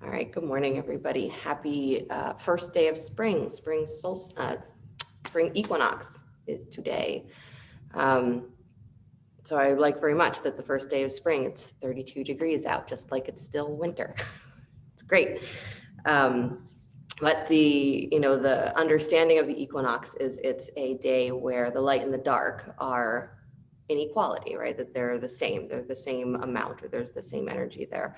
All right, good morning, everybody. Happy first day of spring. Spring equinox is today. So I like very much that the first day of spring, it's 32 degrees out, just like it's still winter. It's great. But the understanding of the equinox is it's a day where the light and the dark are in equality, right? That they're the same amount, or there's the same energy there.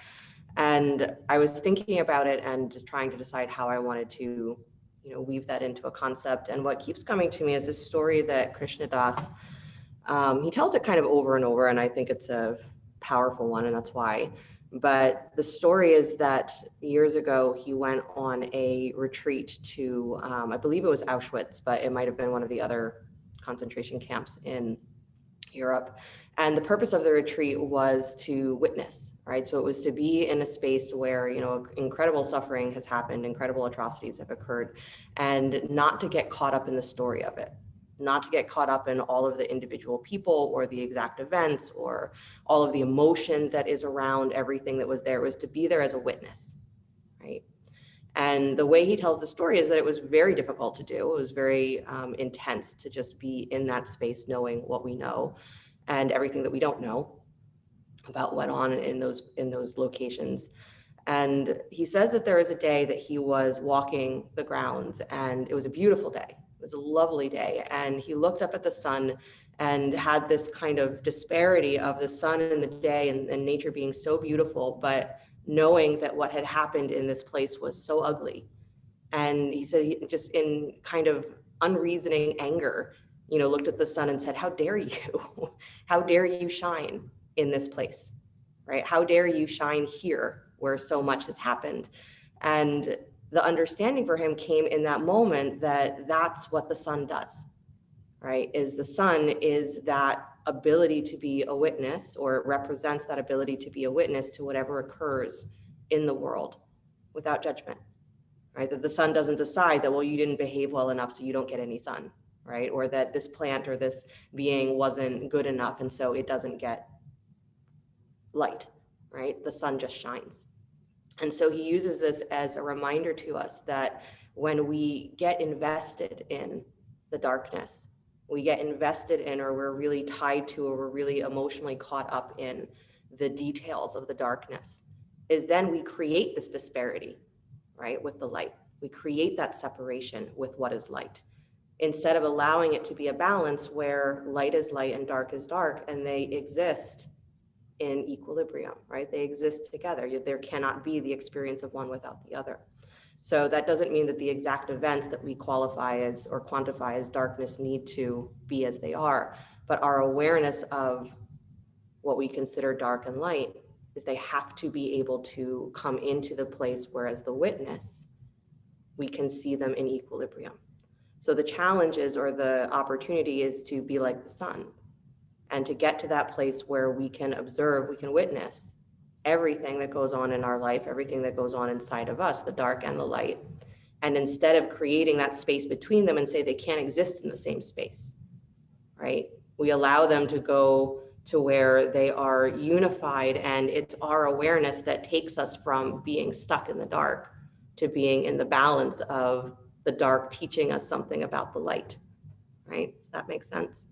And I was thinking about it and just trying to decide how I wanted to, weave that into a concept. And what keeps coming to me is this story that Krishna Das, he tells it kind of over and over, and I think it's a powerful one, and that's why. But the story is that years ago, he went on a retreat to, I believe it was Auschwitz, but it might have been one of the other concentration camps in Europe. And the purpose of the retreat was to witness, right? So it was to be in a space where, incredible suffering has happened, incredible atrocities have occurred, and not to get caught up in the story of it, not to get caught up in all of the individual people or the exact events or all of the emotion that is around everything that was there. It was to be there as a witness, right? And the way he tells the story is that it was very difficult to do. It was very intense to just be in that space, knowing what we know and everything that we don't know about what went on in those locations. And he says that there is a day that he was walking the grounds, and it was a beautiful day. It was a lovely day. And he looked up at the sun and had this kind of disparity of the sun and the day and nature being so beautiful, but knowing that what had happened in this place was so ugly. And he said, he just in kind of unreasoning anger, looked at the sun and said, "How dare you? How dare you shine in this place, right? How dare you shine here where so much has happened?" And the understanding for him came in that moment that that's what the sun does, right? Is the sun is that ability to be a witness, or it represents that ability to be a witness to whatever occurs in the world without judgment, right? That the sun doesn't decide that, well, you didn't behave well enough, so you don't get any sun, right? Or that this plant or this being wasn't good enough, and so it doesn't get light, right? The sun just shines. And so he uses this as a reminder to us that when we get invested in the darkness, we get invested in, or we're really tied to, or we're really emotionally caught up in the details of the darkness, is then we create this disparity, right, with the light. We create that separation with what is light, instead of allowing it to be a balance where light is light and dark is dark, and they exist in equilibrium, right? They exist together. There cannot be the experience of one without the other. So that doesn't mean that the exact events that we qualify as or quantify as darkness need to be as they are, but our awareness of what we consider dark and light is they have to be able to come into the place where, as the witness, we can see them in equilibrium. So the challenge is, or the opportunity is, to be like the sun, and to get to that place where we can observe, we can witness everything that goes on in our life, everything that goes on inside of us, the dark and the light. And instead of creating that space between them and say they can't exist in the same space, right? We allow them to go to where they are unified, and it's our awareness that takes us from being stuck in the dark to being in the balance of the dark teaching us something about the light, right? Does that make sense?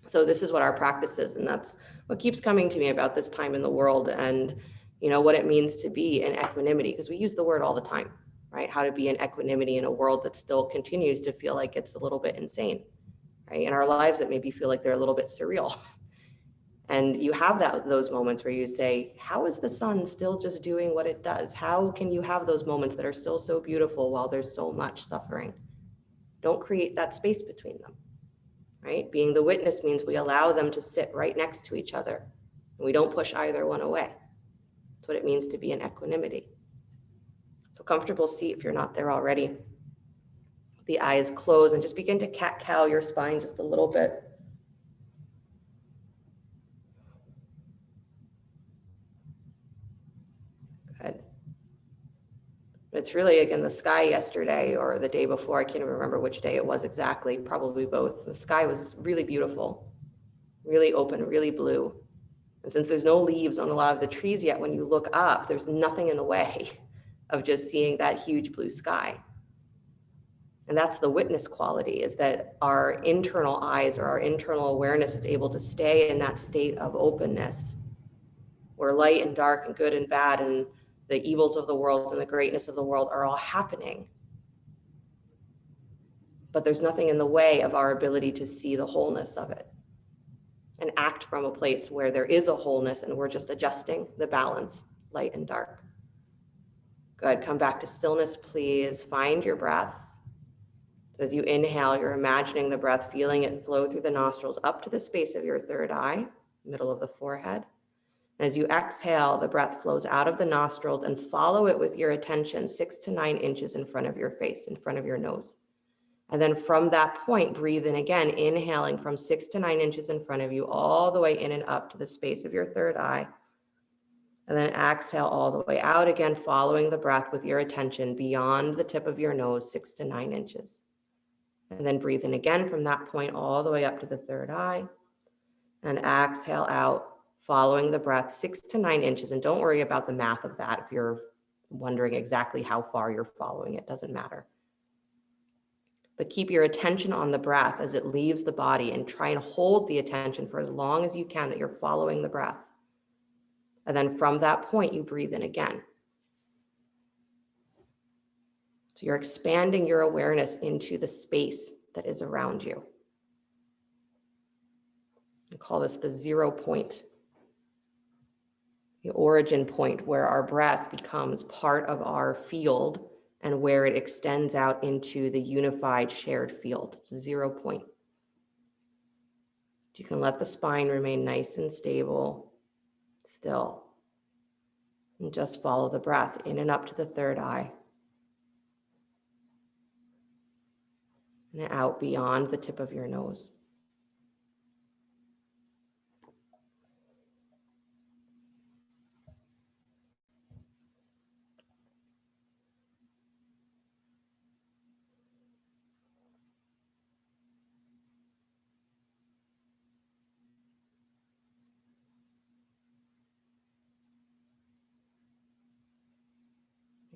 So this is what our practice is, and that's what keeps coming to me about this time in the world, and what it means to be in equanimity, because we use the word all the time, right? How to be in equanimity in a world that still continues to feel like it's a little bit insane, right? In our lives that maybe feel like they're a little bit surreal. And you have those moments where you say, how is the sun still just doing what it does? How can you have those moments that are still so beautiful while there's so much suffering? Don't create that space between them. Right? Being the witness means we allow them to sit right next to each other, and we don't push either one away. That's what it means to be in equanimity. So comfortable seat if you're not there already. The eyes close, and just begin to cat-cow your spine just a little bit. Good. It's really, again, the sky yesterday or the day before, I can't even remember which day it was exactly, probably both. The sky was really beautiful, really open, really blue. And since there's no leaves on a lot of the trees yet, when you look up, there's nothing in the way. of just seeing that huge blue sky. And that's the witness quality, is that our internal eyes or our internal awareness is able to stay in that state of openness where light and dark and good and bad and the evils of the world and the greatness of the world are all happening. But there's nothing in the way of our ability to see the wholeness of it and act from a place where there is a wholeness and we're just adjusting the balance, light and dark. Good. Come back to stillness, please. Find your breath. So as you inhale, you're imagining the breath, feeling it flow through the nostrils up to the space of your third eye, middle of the forehead. And as you exhale, the breath flows out of the nostrils, and follow it with your attention 6 to 9 inches in front of your face, in front of your nose. And then from that point, breathe in again, inhaling from 6 to 9 inches in front of you, all the way in and up to the space of your third eye. And then exhale all the way out again, following the breath with your attention beyond the tip of your nose, 6 to 9 inches. And then breathe in again from that point all the way up to the third eye. And exhale out, following the breath 6 to 9 inches. And don't worry about the math of that. If you're wondering exactly how far you're following, it doesn't matter. But keep your attention on the breath as it leaves the body, and try and hold the attention for as long as you can that you're following the breath. And then from that point, you breathe in again. So you're expanding your awareness into the space that is around you. We call this the 0 point, the origin point, where our breath becomes part of our field and where it extends out into the unified shared field. It's a 0 point. You can let the spine remain nice and stable, still, and just follow the breath in and up to the third eye. And out beyond the tip of your nose.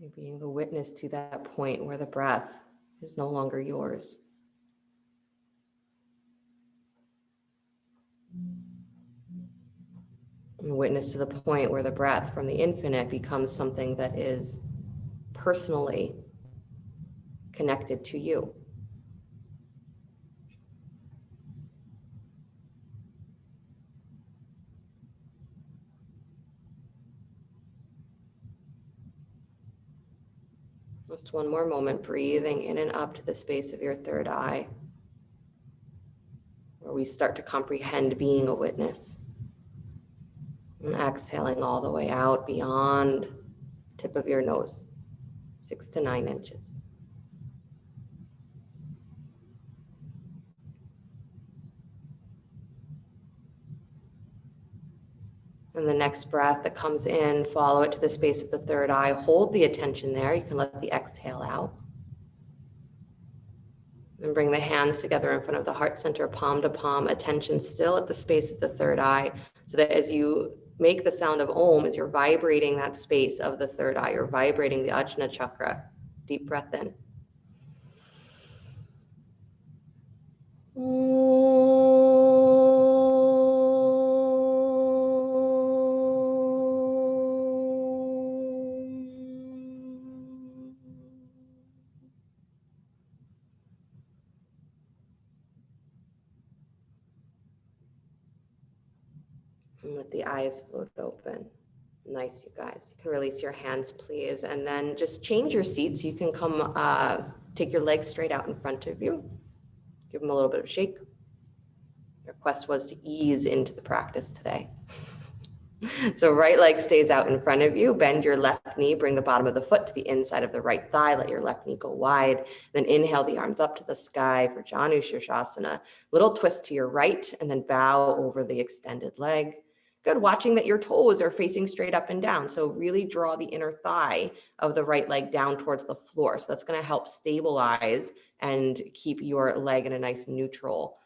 You're being the witness to that point where the breath is no longer yours. And witness to the point where the breath from the infinite becomes something that is personally connected to you. Just one more moment, breathing in and up to the space of your third eye, where we start to comprehend being a witness. And exhaling all the way out beyond tip of your nose, 6 to 9 inches. And the next breath that comes in, follow it to the space of the third eye. Hold the attention there. You can let the exhale out. And bring the hands together in front of the heart center, palm to palm, attention still at the space of the third eye, so that as you make the sound of Om, as you're vibrating that space of the third eye, you're vibrating the Ajna chakra. Deep breath in. And let the eyes float open. Nice, you guys. You can release your hands, please. And then just change your seat so you can come, take your legs straight out in front of you. Give them a little bit of a shake. Your request was to ease into the practice today. So right leg stays out in front of you. Bend your left knee. Bring the bottom of the foot to the inside of the right thigh. Let your left knee go wide. Then inhale the arms up to the sky for Janu Shirshasana. Little twist to your right, and then bow over the extended leg. Good. Watching that your toes are facing straight up and down. So really draw the inner thigh of the right leg down towards the floor. So that's going to help stabilize and keep your leg in a nice neutral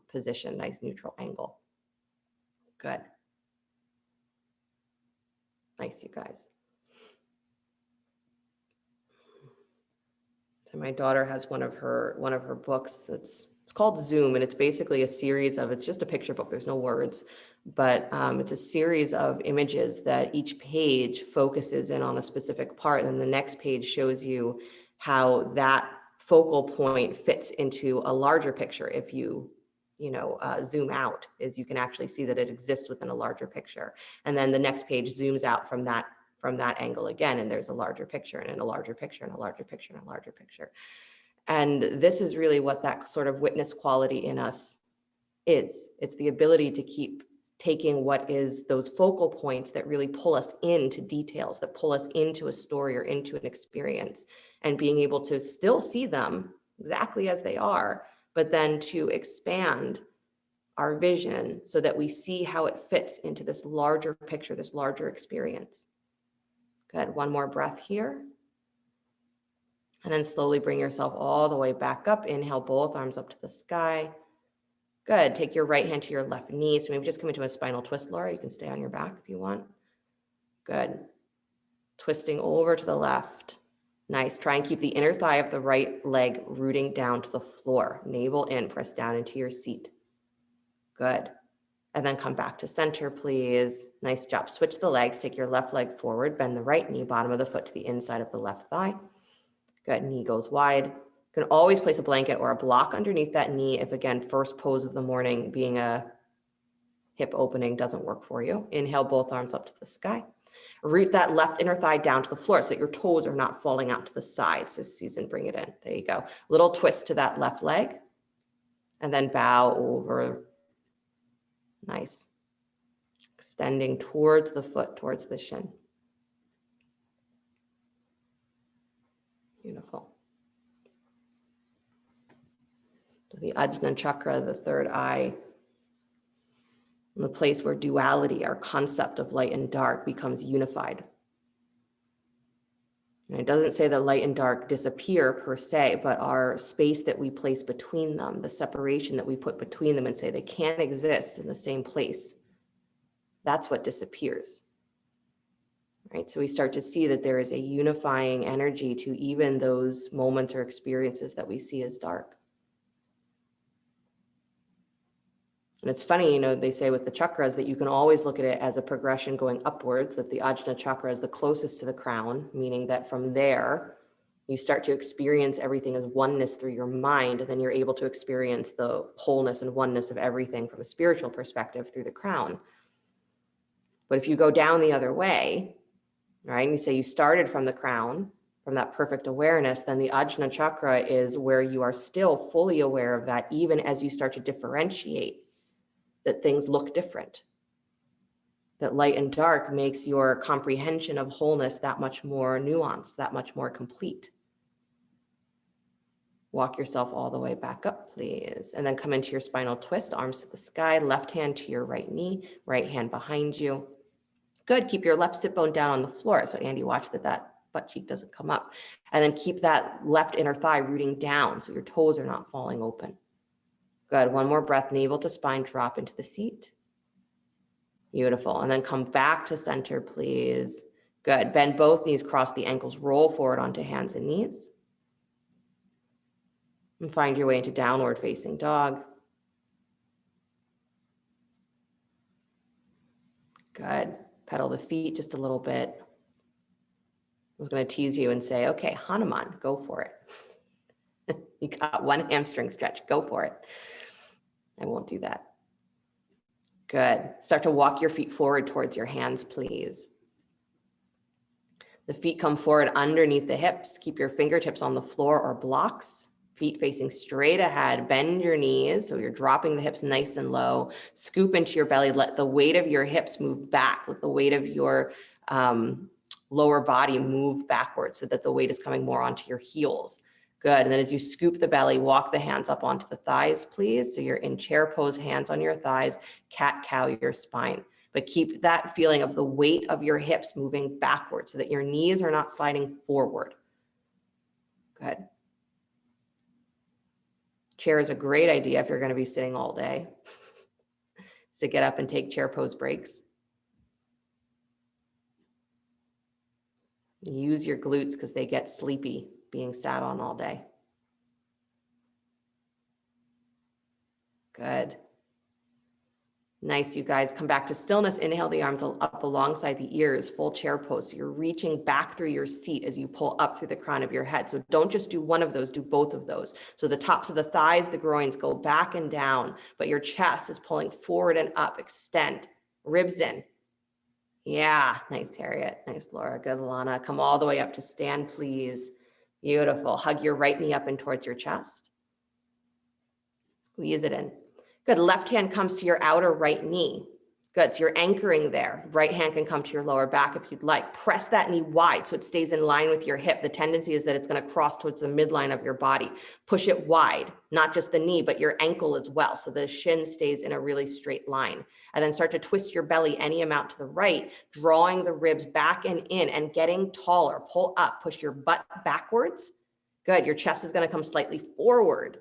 position, nice neutral angle. Good. Nice, you guys. So my daughter has one of her books it's called Zoom, and it's basically a series of, it's just a picture book, there's no words, but it's a series of images that each page focuses in on a specific part, and the next page shows you how that focal point fits into a larger picture. If you zoom out, is you can actually see that it exists within a larger picture, and then the next page zooms out from that angle again, and there's a larger picture and a larger picture and a larger picture and a larger picture. And this is really what that sort of witness quality in us is. It's the ability to keep taking what is those focal points that really pull us into details, that pull us into a story or into an experience, and being able to still see them exactly as they are, but then to expand our vision so that we see how it fits into this larger picture, this larger experience. Good, one more breath here. And then slowly bring yourself all the way back up. Inhale, both arms up to the sky. Good, take your right hand to your left knee. So maybe just come into a spinal twist, Laura. You can stay on your back if you want. Good. Twisting over to the left. Nice, try and keep the inner thigh of the right leg rooting down to the floor. Navel in, press down into your seat. Good. And then come back to center, please. Nice job. Switch the legs, take your left leg forward, bend the right knee, bottom of the foot to the inside of the left thigh. Good, knee goes wide. You can always place a blanket or a block underneath that knee if, again, first pose of the morning being a hip opening doesn't work for you. Inhale, both arms up to the sky. Root that left inner thigh down to the floor so that your toes are not falling out to the side. So Susan, bring it in. There you go. Little twist to that left leg. And then bow over. Nice. Extending towards the foot, towards the shin. Beautiful. The Ajna chakra, the third eye, the place where duality, our concept of light and dark, becomes unified. And it doesn't say that light and dark disappear per se, but our space that we place between them, the separation that we put between them and say they can't exist in the same place, that's what disappears. Right? So we start to see that there is a unifying energy to even those moments or experiences that we see as dark. And it's funny, they say with the chakras that you can always look at it as a progression going upwards, that the Ajna chakra is the closest to the crown, meaning that from there, you start to experience everything as oneness through your mind, and then you're able to experience the wholeness and oneness of everything from a spiritual perspective through the crown. But if you go down the other way, right, and you say you started from the crown, from that perfect awareness, then the Ajna chakra is where you are still fully aware of that, even as you start to differentiate that things look different, that light and dark makes your comprehension of wholeness that much more nuanced, that much more complete. Walk yourself all the way back up, please. And then come into your spinal twist, arms to the sky, left hand to your right knee, right hand behind you. Good, keep your left sit bone down on the floor. So Andy, watch that butt cheek doesn't come up. And then keep that left inner thigh rooting down so your toes are not falling open. Good, one more breath, navel to spine, drop into the seat. Beautiful, and then come back to center, please. Good, bend both knees, cross the ankles, roll forward onto hands and knees. And find your way into downward facing dog. Good, pedal the feet just a little bit. I was gonna tease you and say, okay, Hanuman, go for it. You got one hamstring stretch, go for it. I won't do that. Good. Start to walk your feet forward towards your hands, please. The feet come forward underneath the hips. Keep your fingertips on the floor or blocks. Feet facing straight ahead. Bend your knees so you're dropping the hips nice and low. Scoop into your belly. Let the weight of your hips move back. Let the weight of your lower body move backwards so that the weight is coming more onto your heels. Good, and then as you scoop the belly, walk the hands up onto the thighs, please. So you're in chair pose, hands on your thighs, cat-cow your spine. But keep that feeling of the weight of your hips moving backwards so that your knees are not sliding forward. Good. Chair is a great idea if you're gonna be sitting all day. To get up and take chair pose breaks. Use your glutes because they get sleepy being sat on all day. Good. Nice, you guys. Come back to stillness. Inhale the arms up alongside the ears, full chair pose. So you're reaching back through your seat as you pull up through the crown of your head. So don't just do one of those, do both of those. So the tops of the thighs, the groins go back and down, but your chest is pulling forward and up. Extend, ribs in. Yeah, nice, Harriet. Nice, Laura. Good, Lana. Come all the way up to stand, please. Beautiful. Hug your right knee up and towards your chest. Squeeze it in. Good. Left hand comes to your outer right knee. Good. So you're anchoring there. Right hand can come to your lower back if you'd like. Press that knee wide so it stays in line with your hip. The tendency is that it's going to cross towards the midline of your body. Push it wide, not just the knee, but your ankle as well. So the shin stays in a really straight line. And then start to twist your belly any amount to the right, drawing the ribs back and in and getting taller. Pull up, push your butt backwards. Good. Your chest is going to come slightly forward.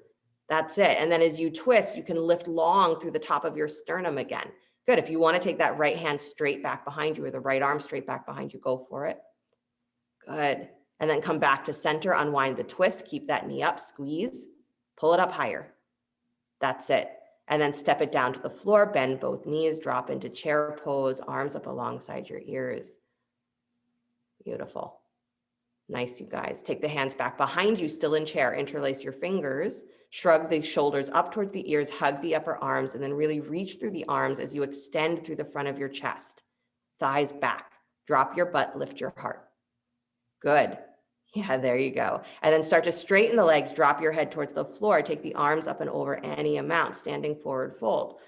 That's it. And then as you twist, you can lift long through the top of your sternum again. Good. If you want to take that right hand straight back behind you or the right arm straight back behind you, go for it. Good. And then come back to center, unwind the twist, keep that knee up, squeeze, pull it up higher. That's it. And then step it down to the floor, bend both knees, drop into chair pose, arms up alongside your ears. Beautiful. Nice, you guys. Take the hands back behind you, still in chair. Interlace your fingers. Shrug the shoulders up towards the ears. Hug the upper arms. And then really reach through the arms as you extend through the front of your chest. Thighs back. Drop your butt. Lift your heart. Good. Yeah, there you go. And then start to straighten the legs. Drop your head towards the floor. Take the arms up and over any amount. Standing forward fold.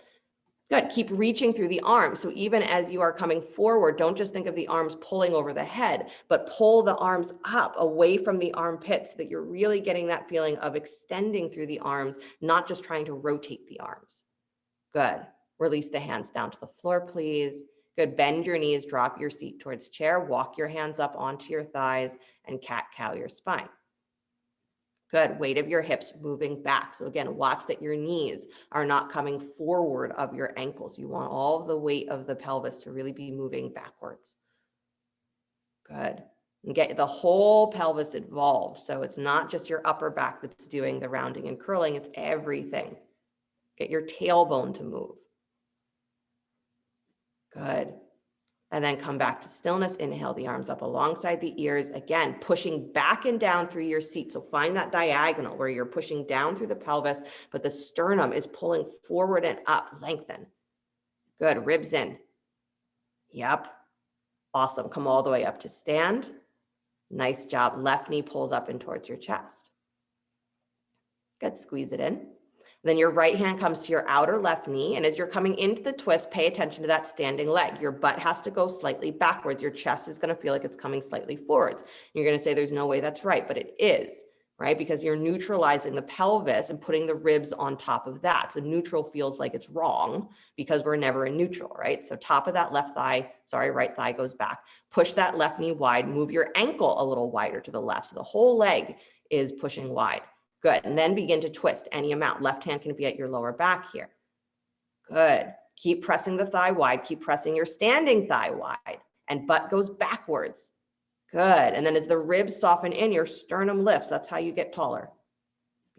Good. Keep reaching through the arms. So even as you are coming forward, don't just think of the arms pulling over the head, but pull the arms up away from the armpits so that you're really getting that feeling of extending through the arms, not just trying to rotate the arms. Good. Release the hands down to the floor, please. Good. Bend your knees, drop your seat towards chair, walk your hands up onto your thighs and cat-cow your spine. Good. Weight of your hips moving back. So again, watch that your knees are not coming forward of your ankles. You want all of the weight of the pelvis to really be moving backwards. Good. And get the whole pelvis involved. So it's not just your upper back that's doing the rounding and curling, it's everything. Get your tailbone to move. Good. And then come back to stillness. Inhale the arms up alongside the ears. Again, pushing back and down through your seat. So find that diagonal where you're pushing down through the pelvis, but the sternum is pulling forward and up. Lengthen. Good. Ribs in. Yep. Awesome. Come all the way up to stand. Nice job. Left knee pulls up and towards your chest. Good. Squeeze it in. Then your right hand comes to your outer left knee. And as you're coming into the twist, pay attention to that standing leg. Your butt has to go slightly backwards. Your chest is going to feel like it's coming slightly forwards. You're going to say there's no way that's right, but it is, right? Because you're neutralizing the pelvis and putting the ribs on top of that. So neutral feels like it's wrong because we're never in neutral, right? So top of that right thigh goes back. Push that left knee wide. Move your ankle a little wider to the left. So the whole leg is pushing wide. Good. And then begin to twist any amount. Left hand can be at your lower back here. Good. Keep pressing the thigh wide. Keep pressing your standing thigh wide. And butt goes backwards. Good. And then as the ribs soften in, your sternum lifts. That's how you get taller.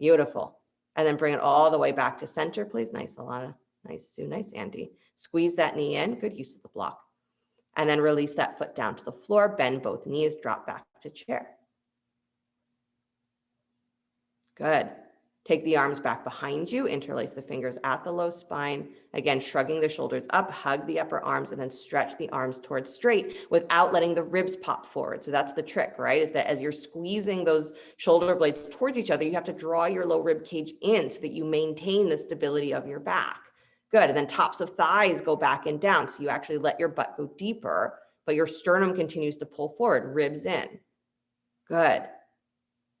Beautiful. And then bring it all the way back to center, please. Nice, Alana. Nice, Sue. Nice, Andy. Squeeze that knee in. Good use of the block. And then release that foot down to the floor. Bend both knees. Drop back to chair. Good. Take the arms back behind you, interlace the fingers at the low spine. Again, shrugging the shoulders up, hug the upper arms, and then stretch the arms towards straight without letting the ribs pop forward. So that's the trick, right? Is that as you're squeezing those shoulder blades towards each other, you have to draw your low rib cage in so that you maintain the stability of your back. Good. And then tops of thighs go back and down. So you actually let your butt go deeper, but your sternum continues to pull forward, ribs in. Good.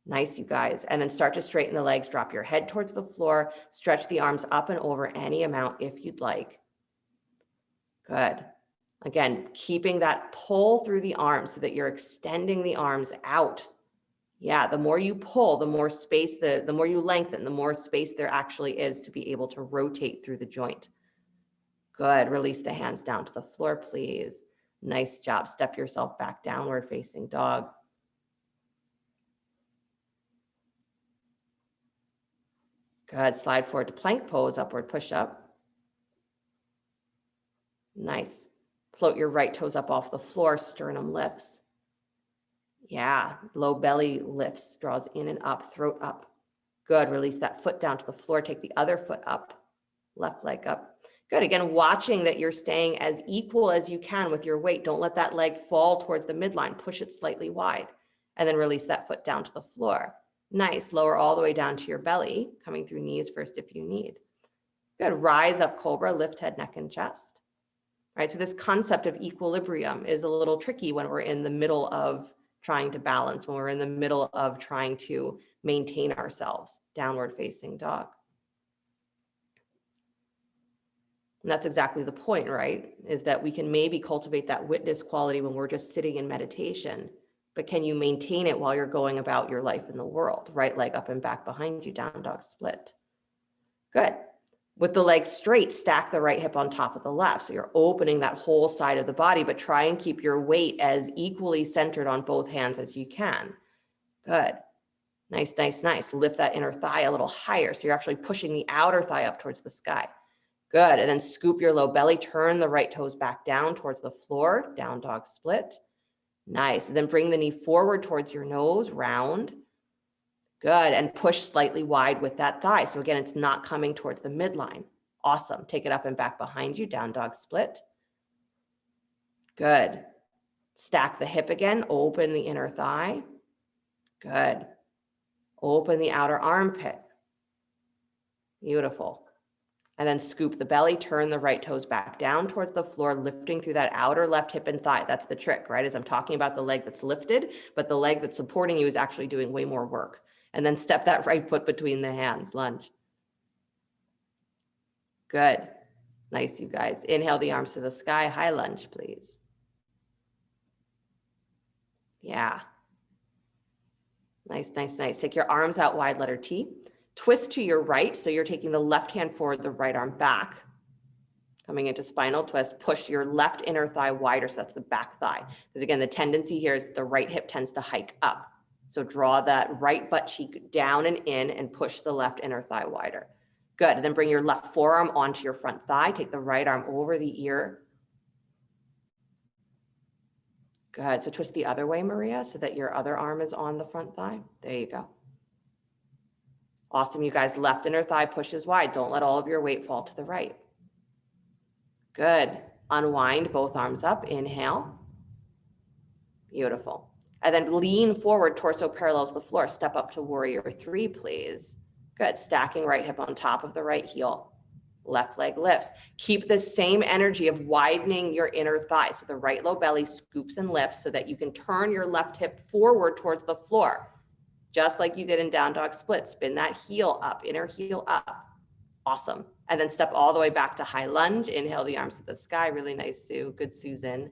Nice, you guys. And then start to straighten the legs, drop your head towards the floor, stretch the arms up and over any amount if you'd like. Good. Again, keeping that pull through the arms so that you're extending the arms out. Yeah, the more you pull, the more space, the more you lengthen, the more space there actually is to be able to rotate through the joint. Good. Release the hands down to the floor, please. Nice job. Step yourself back, downward facing dog. Good. Slide forward to plank pose, upward push up. Nice. Float your right toes up off the floor, sternum lifts. Yeah, low belly lifts, draws in and up, throat up. Good. Release that foot down to the floor. Take the other foot up, left leg up. Good. Again, watching that you're staying as equal as you can with your weight. Don't let that leg fall towards the midline. Push it slightly wide and then release that foot down to the floor. Nice. Lower all the way down to your belly, coming through knees first if you need. Good. Rise up cobra, lift head, neck, and chest. All right. So this concept of equilibrium is a little tricky when we're in the middle of trying to balance, when we're in the middle of trying to maintain ourselves. Downward facing dog. And that's exactly the point, right? Is that we can maybe cultivate that witness quality when we're just sitting in meditation, but can you maintain it while you're going about your life in the world? Right leg up and back behind you, down dog split. Good. With the leg straight, stack the right hip on top of the left. So you're opening that whole side of the body, but try and keep your weight as equally centered on both hands as you can. Good. Nice, nice, nice. Lift that inner thigh a little higher. So you're actually pushing the outer thigh up towards the sky. Good. And then scoop your low belly, turn the right toes back down towards the floor, down dog split. Nice. And then bring the knee forward towards your nose, round. Good. And push slightly wide with that thigh. So again, it's not coming towards the midline. Awesome. Take it up and back behind you, down dog split. Good. Stack the hip again, open the inner thigh. Good. Open the outer armpit. Beautiful. And then scoop the belly, turn the right toes back down towards the floor, lifting through that outer left hip and thigh. That's the trick, right? As I'm talking about the leg that's lifted, but the leg that's supporting you is actually doing way more work. And then step that right foot between the hands, lunge. Good. Nice, you guys. Inhale the arms to the sky, high lunge, please. Yeah. Nice, nice, nice. Take your arms out wide, letter T. Twist to your right. So you're taking the left hand forward, the right arm back. Coming into spinal twist, push your left inner thigh wider. So that's the back thigh. Because again, the tendency here is the right hip tends to hike up. So draw that right butt cheek down and in and push the left inner thigh wider. Good. And then bring your left forearm onto your front thigh. Take the right arm over the ear. Good. So twist the other way, Maria, so that your other arm is on the front thigh. There you go. Awesome, you guys. Left inner thigh pushes wide. Don't let all of your weight fall to the right. Good. Unwind both arms up. Inhale. Beautiful. And then lean forward, torso parallels the floor. Step up to warrior three, please. Good. Stacking right hip on top of the right heel. Left leg lifts. Keep the same energy of widening your inner thigh. So the right low belly scoops and lifts so that you can turn your left hip forward towards the floor. Just like you did in down dog split. Spin that heel up, inner heel up. Awesome. And then step all the way back to high lunge. Inhale the arms to the sky. Really nice, Sue. Good, Susan.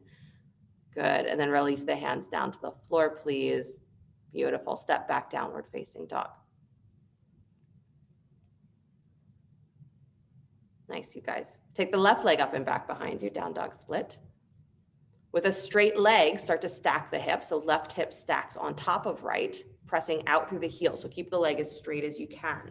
Good. And then release the hands down to the floor, please. Beautiful. Step back, downward facing dog. Nice, you guys. Take the left leg up and back behind you, down dog split. With a straight leg, start to stack the hip. So left hip stacks on top of right, pressing out through the heel. So keep the leg as straight as you can.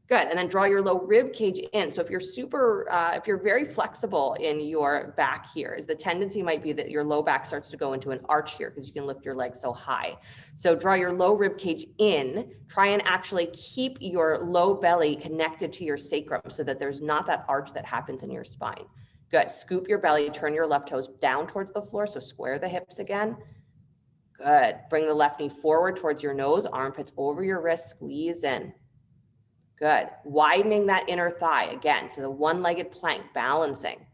Good. And then draw your low rib cage in. So if you're very flexible in your back here, is the tendency might be that your low back starts to go into an arch here because you can lift your leg so high. So draw your low rib cage in. Try and actually keep your low belly connected to your sacrum so that there's not that arch that happens in your spine. Good. Scoop your belly, turn your left toes down towards the floor. So square the hips again. Good. Bring the left knee forward towards your nose, armpits over your wrist, squeeze in. Good. Widening that inner thigh again. So the one-legged plank, balancing.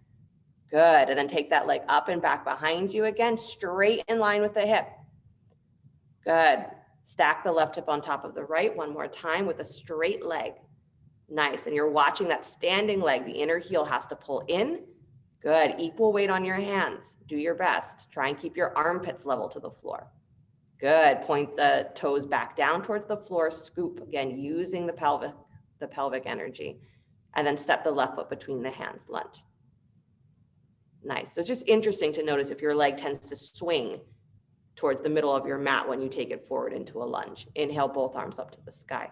Good. And then take that leg up and back behind you again, straight in line with the hip. Good. Stack the left hip on top of the right one more time with a straight leg. Nice. And you're watching that standing leg. The inner heel has to pull in. Good. Equal weight on your hands. Do your best. Try and keep your armpits level to the floor. Good. Point the toes back down towards the floor. Scoop again, using the pelvic energy. And then step the left foot between the hands. Lunge. Nice. So it's just interesting to notice if your leg tends to swing towards the middle of your mat when you take it forward into a lunge. Inhale both arms up to the sky.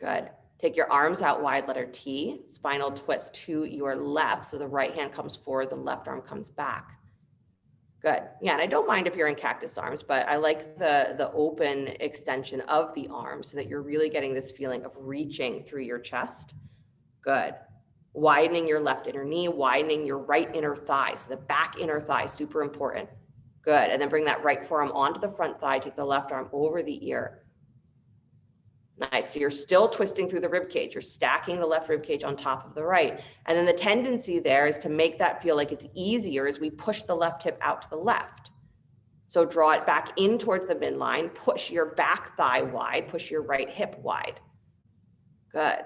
Good. Take your arms out wide, letter T, spinal twist to your left. So the right hand comes forward, the left arm comes back. Good. Yeah, and I don't mind if you're in cactus arms, but I like the open extension of the arm so that you're really getting this feeling of reaching through your chest. Good. Widening your left inner knee, widening your right inner thigh. So the back inner thigh, super important. Good. And then bring that right forearm onto the front thigh, take the left arm over the ear. Nice. So you're still twisting through the rib cage. You're stacking the left rib cage on top of the right. And then the tendency there is to make that feel like it's easier as we push the left hip out to the left. So draw it back in towards the midline, push your back thigh wide, push your right hip wide. Good.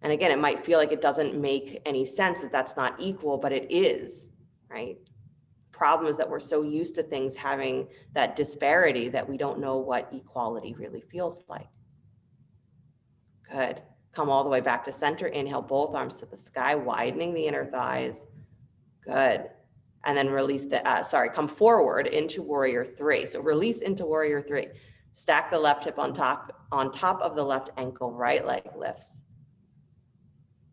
And again, it might feel like it doesn't make any sense that that's not equal, but it is, right? Problem is that we're so used to things having that disparity that we don't know what equality really feels like. Good. Come all the way back to center. Inhale, both arms to the sky, widening the inner thighs. Good. And then release come forward into warrior three. So release into warrior three. Stack the left hip on top of the left ankle, right leg lifts.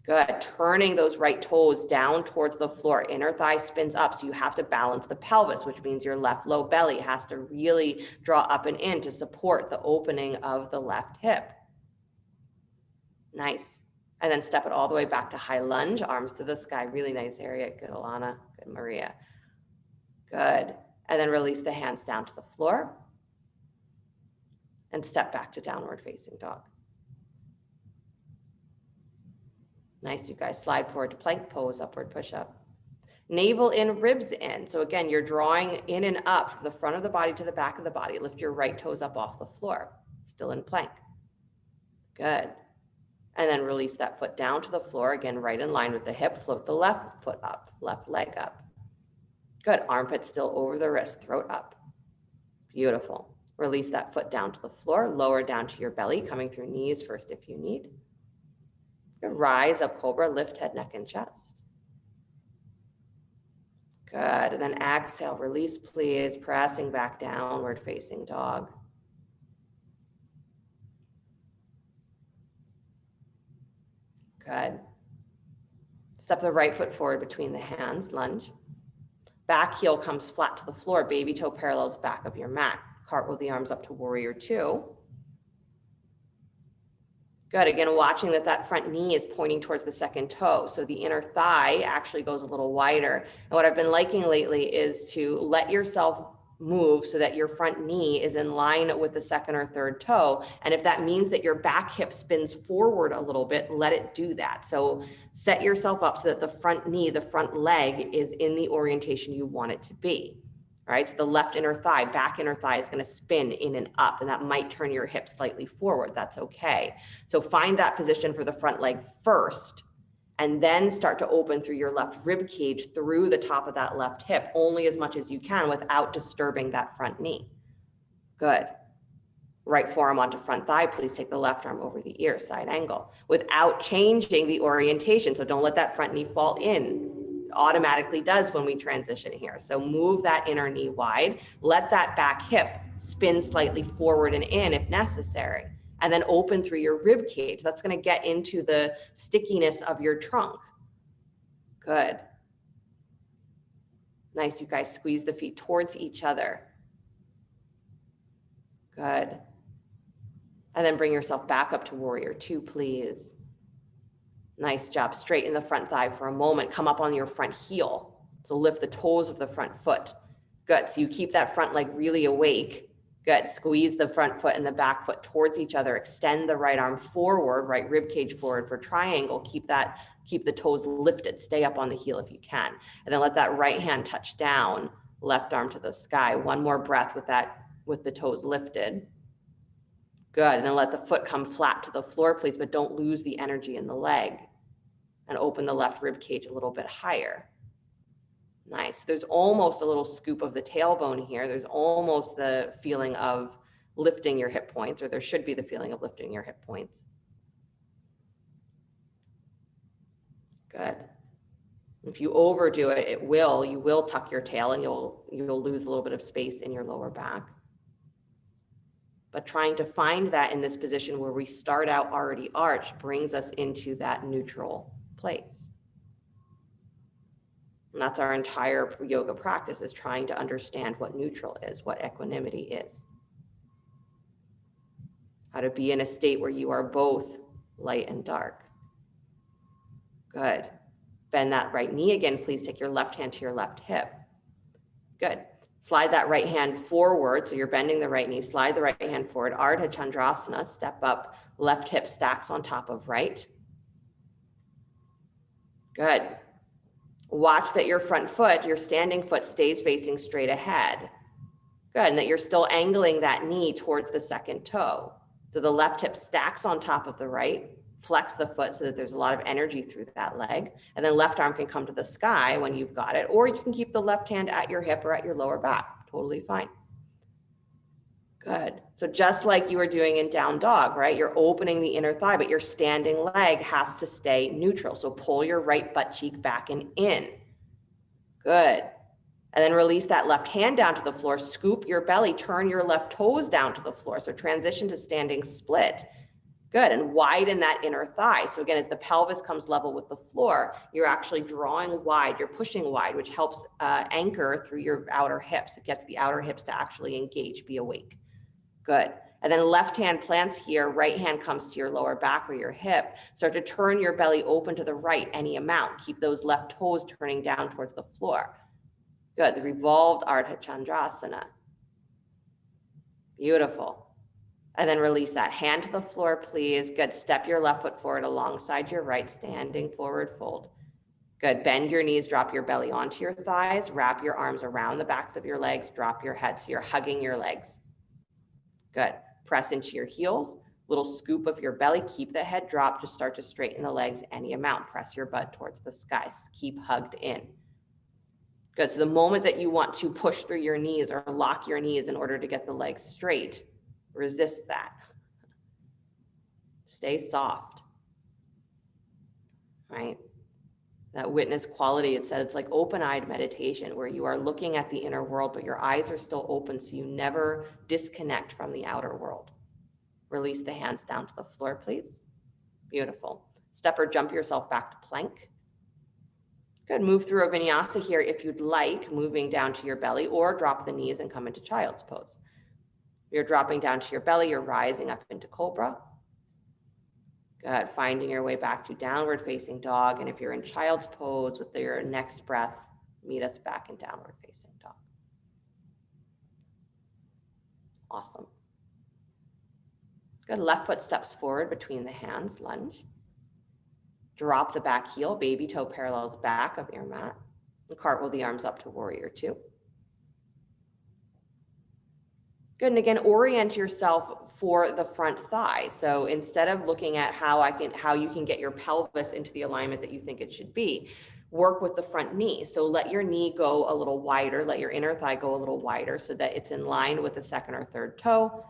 Good. Turning those right toes down towards the floor. Inner thigh spins up. So you have to balance the pelvis, which means your left low belly has to really draw up and in to support the opening of the left hip. Nice. And then step it all the way back to high lunge, arms to the sky. Really nice area. Good, Alana. Good, Maria. Good. And then release the hands down to the floor and step back to downward facing dog. Nice, you guys. Slide forward to plank pose, upward push up. Navel in, ribs in. So again, you're drawing in and up from the front of the body to the back of the body. Lift your right toes up off the floor. Still in plank. Good. And then release that foot down to the floor. Again, right in line with the hip. Float the left foot up, left leg up. Good. Armpit still over the wrist, throat up. Beautiful. Release that foot down to the floor. Lower down to your belly, coming through knees first if you need. Good. Rise up, cobra. Lift head, neck, and chest. Good. And then exhale. Release, please. Pressing back downward facing dog. Good. Step the right foot forward between the hands, lunge. Back heel comes flat to the floor. Baby toe parallels back of your mat. Cartwheel the arms up to warrior two. Good. Again, watching that front knee is pointing towards the second toe. So the inner thigh actually goes a little wider. And what I've been liking lately is to let yourself move so that your front knee is in line with the second or third toe. And if that means that your back hip spins forward a little bit, let it do that. So set yourself up so that the front knee, the front leg is in the orientation you want it to be. All right, so the left inner thigh, back inner thigh is going to spin in and up, and that might turn your hip slightly forward. That's okay. So find that position for the front leg first, and then start to open through your left rib cage through the top of that left hip, only as much as you can without disturbing that front knee. Good. Right forearm onto front thigh. Please take the left arm over the ear, side angle, without changing the orientation. So don't let that front knee fall in. Automatically does when we transition here. So move that inner knee wide, let that back hip spin slightly forward and in if necessary, and then open through your rib cage. That's going to get into the stickiness of your trunk. Good. Nice, you guys. Squeeze the feet towards each other. Good. And then bring yourself back up to warrior two, please. Nice job. Straighten the front thigh for a moment. Come up on your front heel. So lift the toes of the front foot. Good. So you keep that front leg really awake. Good. Squeeze the front foot and the back foot towards each other. Extend the right arm forward, right rib cage forward for triangle. Keep the toes lifted. Stay up on the heel if you can. And then let that right hand touch down, left arm to the sky. One more breath with the toes lifted. Good. And then let the foot come flat to the floor, please, but don't lose the energy in the leg. And open the left rib cage a little bit higher. Nice. There's almost a little scoop of the tailbone here. There's almost the feeling of lifting your hip points, or there should be the feeling of lifting your hip points. Good. If you overdo it, you will tuck your tail and you'll lose a little bit of space in your lower back. But trying to find that in this position where we start out already arched brings us into that neutral place. And that's our entire yoga practice, is trying to understand what neutral is, what equanimity is. How to be in a state where you are both light and dark. Good. Bend that right knee again. Please take your left hand to your left hip. Good. Slide that right hand forward. So you're bending the right knee. Slide the right hand forward. Ardha Chandrasana. Step up. Left hip stacks on top of right. Good. Watch that your front foot, your standing foot, stays facing straight ahead. Good. And that you're still angling that knee towards the second toe. So the left hip stacks on top of the right. Flex the foot so that there's a lot of energy through that leg. And then left arm can come to the sky when you've got it, or you can keep the left hand at your hip or at your lower back. Totally fine. Good. So just like you were doing in down dog, right? You're opening the inner thigh, but your standing leg has to stay neutral. So pull your right butt cheek back and in. Good. And then release that left hand down to the floor, scoop your belly, turn your left toes down to the floor. So transition to standing split. Good, and widen that inner thigh. So again, as the pelvis comes level with the floor, you're actually drawing wide, you're pushing wide, which helps anchor through your outer hips. It gets the outer hips to actually engage, be awake. Good. And then left hand plants here, right hand comes to your lower back or your hip. Start to turn your belly open to the right, any amount. Keep those left toes turning down towards the floor. Good, the revolved Ardha Chandrasana. Beautiful. And then release that hand to the floor, please. Good. Step your left foot forward alongside your right, standing forward fold. Good. Bend your knees, drop your belly onto your thighs, wrap your arms around the backs of your legs, drop your head so you're hugging your legs. Good. Press into your heels, little scoop of your belly, keep the head dropped, just start to straighten the legs any amount. Press your butt towards the sky, keep hugged in. Good. So the moment that you want to push through your knees or lock your knees in order to get the legs straight, resist that. Stay soft, right? That witness quality, it said it's like open-eyed meditation where you are looking at the inner world, but your eyes are still open so you never disconnect from the outer world. Release the hands down to the floor, please. Beautiful. Step or jump yourself back to plank. Good. Move through a vinyasa here if you'd like, moving down to your belly, or drop the knees and come into child's pose. You're dropping down to your belly, you're rising up into cobra. Good, finding your way back to downward facing dog. And if you're in child's pose with your next breath, meet us back in downward facing dog. Awesome. Good, left foot steps forward between the hands, lunge. Drop the back heel, baby toe parallels back of your mat. And cartwheel the arms up to warrior two. Good, and again, orient yourself for the front thigh. So instead of looking at how you can get your pelvis into the alignment that you think it should be, work with the front knee. So let your knee go a little wider, let your inner thigh go a little wider so that it's in line with the second or third toe.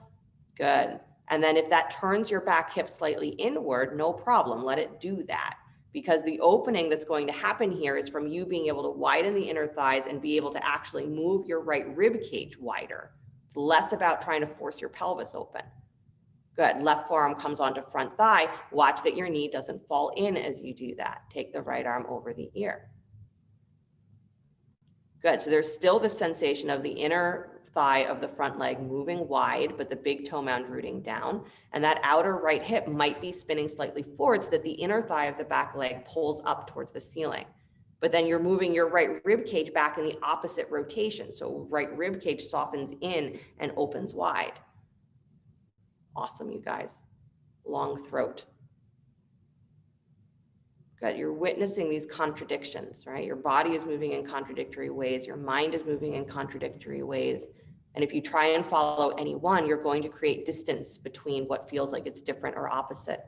Good. And then if that turns your back hip slightly inward, no problem, let it do that. Because the opening that's going to happen here is from you being able to widen the inner thighs and be able to actually move your right rib cage wider. It's less about trying to force your pelvis open. Good. Left forearm comes onto front thigh. Watch that your knee doesn't fall in as you do that. Take the right arm over the ear. Good. So there's still the sensation of the inner thigh of the front leg moving wide, but the big toe mound rooting down. And that outer right hip might be spinning slightly forward so that the inner thigh of the back leg pulls up towards the ceiling. But then you're moving your right rib cage back in the opposite rotation. So right rib cage softens in and opens wide. Awesome, you guys. Long throat. Good. You're witnessing these contradictions, right? Your body is moving in contradictory ways. Your mind is moving in contradictory ways. And if you try and follow any one, you're going to create distance between what feels like it's different or opposite.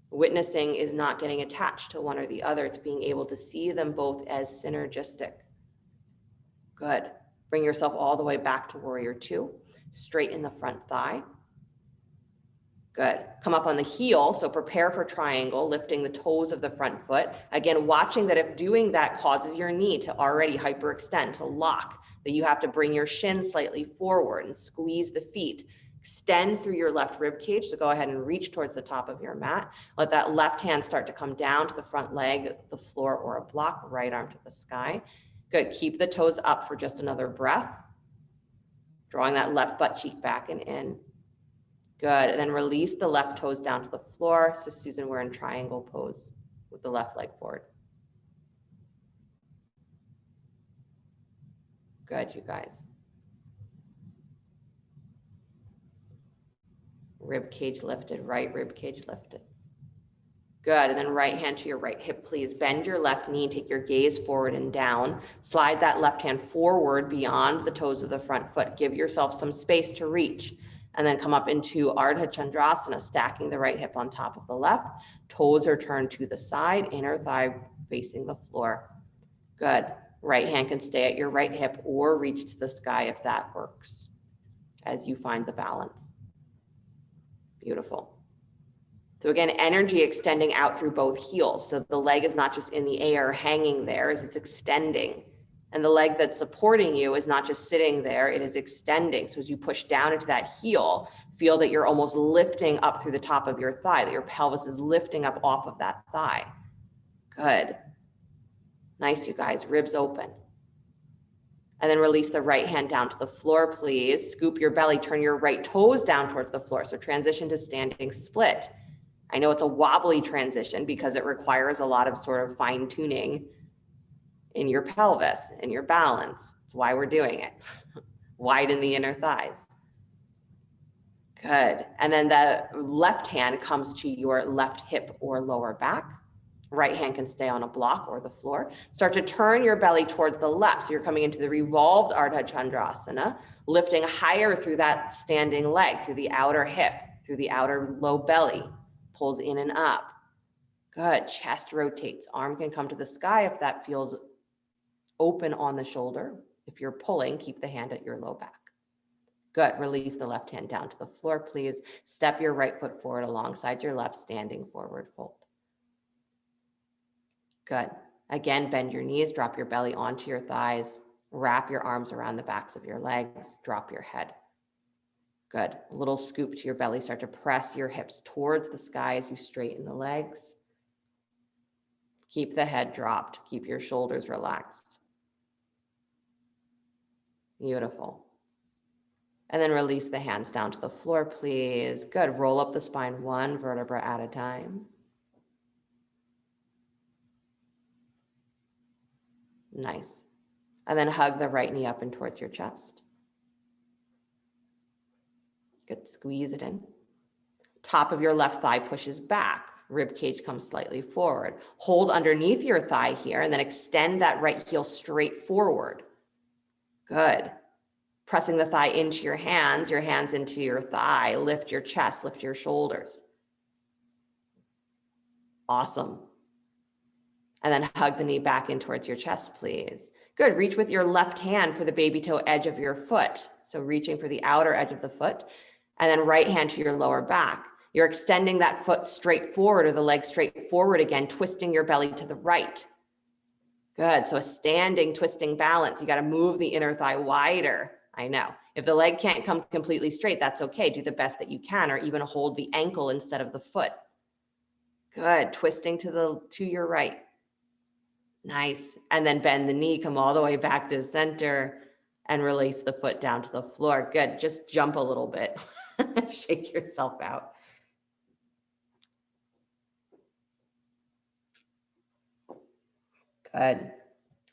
Witnessing is not getting attached to one or the other. It's being able to see them both as synergistic. Good. Bring yourself all the way back to warrior two. Straighten the front thigh. Good. Come up on the heel. So prepare for triangle, lifting the toes of the front foot. Again, watching that if doing that causes your knee to already hyperextend, to lock, that you have to bring your shin slightly forward and squeeze the feet. Extend through your left rib cage. So go ahead and reach towards the top of your mat. Let that left hand start to come down to the front leg, the floor, or a block, right arm to the sky. Good. Keep the toes up for just another breath. Drawing that left butt cheek back and in. Good. And then release the left toes down to the floor. So Susan, we're in triangle pose with the left leg forward. Good, you guys. Rib cage lifted, right rib cage lifted. Good, and then right hand to your right hip, please. Bend your left knee, take your gaze forward and down. Slide that left hand forward beyond the toes of the front foot. Give yourself some space to reach. And then come up into Ardha Chandrasana, stacking the right hip on top of the left. Toes are turned to the side, inner thigh facing the floor. Good. Right hand can stay at your right hip or reach to the sky if that works, as you find the balance. Beautiful. So again, energy extending out through both heels. So the leg is not just in the air hanging there, as it's extending. And the leg that's supporting you is not just sitting there, it is extending. So as you push down into that heel, feel that you're almost lifting up through the top of your thigh, that your pelvis is lifting up off of that thigh. Good. Nice, you guys, ribs open. And then release the right hand down to the floor, please. Scoop your belly, turn your right toes down towards the floor. So transition to standing split. I know it's a wobbly transition because it requires a lot of sort of fine tuning in your pelvis and your balance. That's why we're doing it. Widen the inner thighs. Good. And then the left hand comes to your left hip or lower back. Right hand can stay on a block or the floor. Start to turn your belly towards the left. So you're coming into the revolved Ardha Chandrasana, lifting higher through that standing leg, through the outer hip, through the outer low belly, pulls in and up. Good. Chest rotates. Arm can come to the sky if that feels open on the shoulder. If you're pulling, keep the hand at your low back. Good. Release the left hand down to the floor, please. Step your right foot forward alongside your left, standing forward fold. Good. Again, bend your knees, drop your belly onto your thighs, wrap your arms around the backs of your legs, drop your head. Good. A little scoop to your belly, start to press your hips towards the sky as you straighten the legs. Keep the head dropped, keep your shoulders relaxed. Beautiful. And then release the hands down to the floor, please. Good. Roll up the spine one vertebra at a time. Nice. And then hug the right knee up and towards your chest. Good. Squeeze it in. Top of your left thigh pushes back. Rib cage comes slightly forward. Hold underneath your thigh here and then extend that right heel straight forward. Good. Pressing the thigh into your hands into your thigh. Lift your chest, lift your shoulders. Awesome. And then hug the knee back in towards your chest, please. Good. Reach with your left hand for the baby toe edge of your foot. So reaching for the outer edge of the foot, and then right hand to your lower back. You're extending that foot straight forward or the leg straight forward again, twisting your belly to the right. Good. So a standing, twisting balance. You got to move the inner thigh wider. I know. If the leg can't come completely straight, that's okay. Do the best that you can, or even hold the ankle instead of the foot. Good. Twisting to your right. Nice. And then bend the knee, come all the way back to the center and release the foot down to the floor. Good. Just jump a little bit. Shake yourself out. Good.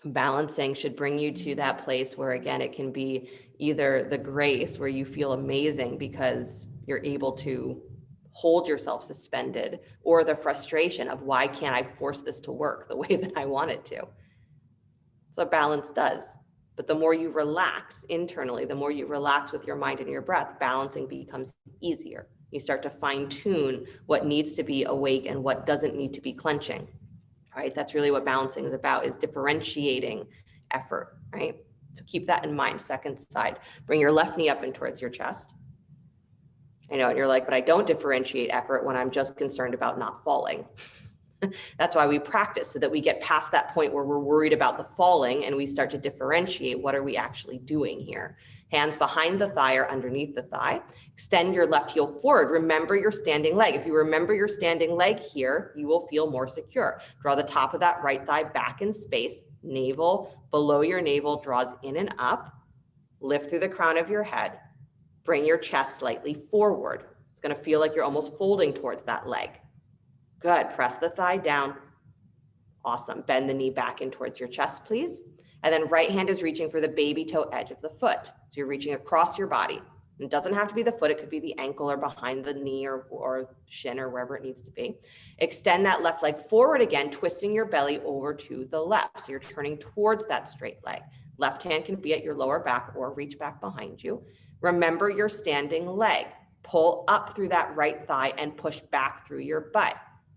Balancing should bring you to that place where, again, it can be either the grace where you feel amazing because you're able to hold yourself suspended, or the frustration of why can't I force this to work the way that I want it to. That's what balance does. But the more you relax internally, the more you relax with your mind and your breath, balancing becomes easier. You start to fine tune what needs to be awake and what doesn't need to be clenching, right? That's really what balancing is about, is differentiating effort, right? So keep that in mind. Second side, bring your left knee up and towards your chest. I know, and you're like, but I don't differentiate effort when I'm just concerned about not falling. That's why we practice, so that we get past that point where we're worried about the falling and we start to differentiate what are we actually doing here. Hands behind the thigh or underneath the thigh. Extend your left heel forward. Remember your standing leg. If you remember your standing leg here, you will feel more secure. Draw the top of that right thigh back in space. Navel below your navel draws in and up. Lift through the crown of your head. Bring your chest slightly forward. It's going to feel like you're almost folding towards that leg. Good. Press the thigh down. Awesome. Bend the knee back in towards your chest, please. And then right hand is reaching for the baby toe edge of the foot. So you're reaching across your body. It doesn't have to be the foot. It could be the ankle or behind the knee or shin or wherever it needs to be. Extend that left leg forward again, twisting your belly over to the left. So you're turning towards that straight leg. Left hand can be at your lower back or reach back behind you. Remember your standing leg. Pull up through that right thigh and push back through your butt.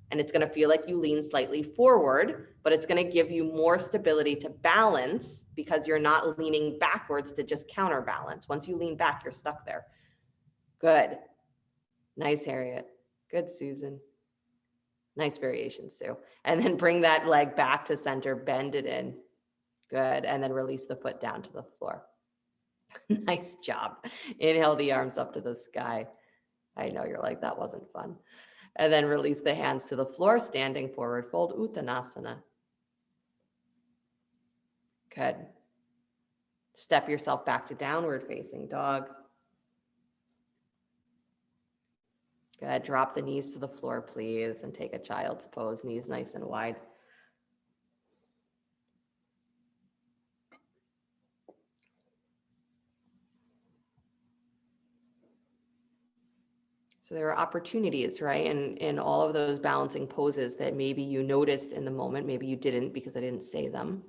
And it's going to feel like you lean slightly forward, but it's going to give you more stability to balance because you're not leaning backwards to just counterbalance. Once you lean back, you're stuck there. Good. Nice, Harriet. Good, Susan. Nice variation, Sue. And then bring that leg back to center, bend it in. Good. And then release the foot down to the floor. Nice job. Inhale the arms up to the sky. I know you're like, that wasn't fun. And then release the hands to the floor, standing forward fold, Uttanasana. Good. Step yourself back to downward facing dog. Good. Drop the knees to the floor, please, and take a child's pose, knees nice and wide. So there are opportunities, right? And in all of those balancing poses that maybe you noticed in the moment, maybe you didn't because I didn't say them,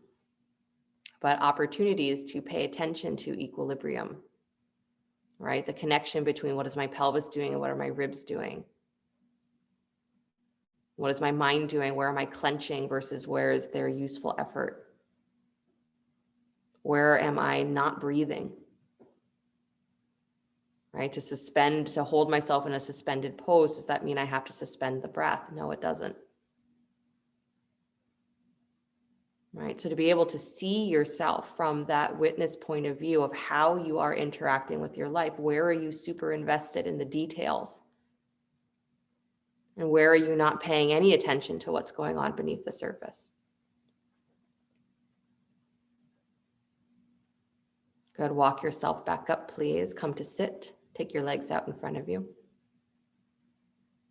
but opportunities to pay attention to equilibrium, right? The connection between what is my pelvis doing and what are my ribs doing? What is my mind doing? Where am I clenching versus where is there useful effort? Where am I not breathing? Right? To suspend, to hold myself in a suspended pose, does that mean I have to suspend the breath? No, it doesn't. Right? So to be able to see yourself from that witness point of view of how you are interacting with your life, where are you super invested in the details? And where are you not paying any attention to what's going on beneath the surface? Good. Walk yourself back up, please. Come to sit. Take your legs out in front of you.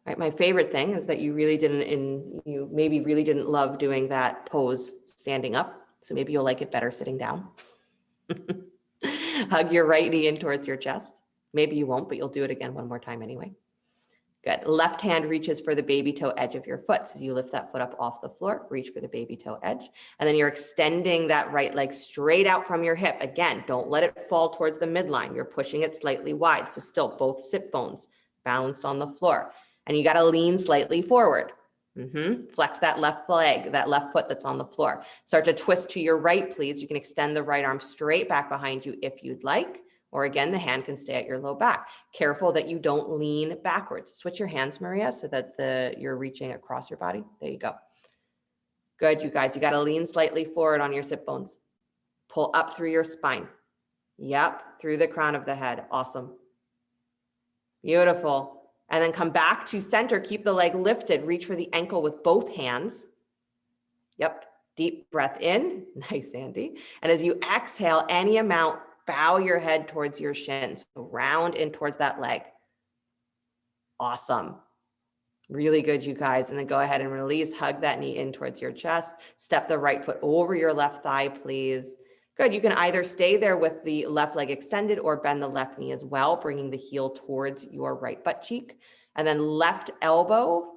Right. My favorite thing is that you maybe really didn't love doing that pose standing up. So maybe you'll like it better sitting down. Hug your right knee in towards your chest. Maybe you won't, but you'll do it again one more time anyway. Good. Left hand reaches for the baby toe edge of your foot. So you lift that foot up off the floor, reach for the baby toe edge. And then you're extending that right leg straight out from your hip. Again, don't let it fall towards the midline. You're pushing it slightly wide. So still both sit bones balanced on the floor. And you got to lean slightly forward. Flex that left leg, that left foot that's on the floor. Start to twist to your right, please. You can extend the right arm straight back behind you if you'd like. Or again, the hand can stay at your low back. Careful that you don't lean backwards. Switch your hands, Maria, so that you're reaching across your body. There you go. Good, you guys. You got to lean slightly forward on your sit bones. Pull up through your spine. Yep, through the crown of the head. Awesome. Beautiful. And then come back to center. Keep the leg lifted. Reach for the ankle with both hands. Yep. Deep breath in. Nice, Andy. And as you exhale, any amount, bow your head towards your shins. Round in towards that leg. Awesome. Really good, you guys. And then go ahead and release. Hug that knee in towards your chest. Step the right foot over your left thigh, please. Good. You can either stay there with the left leg extended or bend the left knee as well, bringing the heel towards your right butt cheek. And then left elbow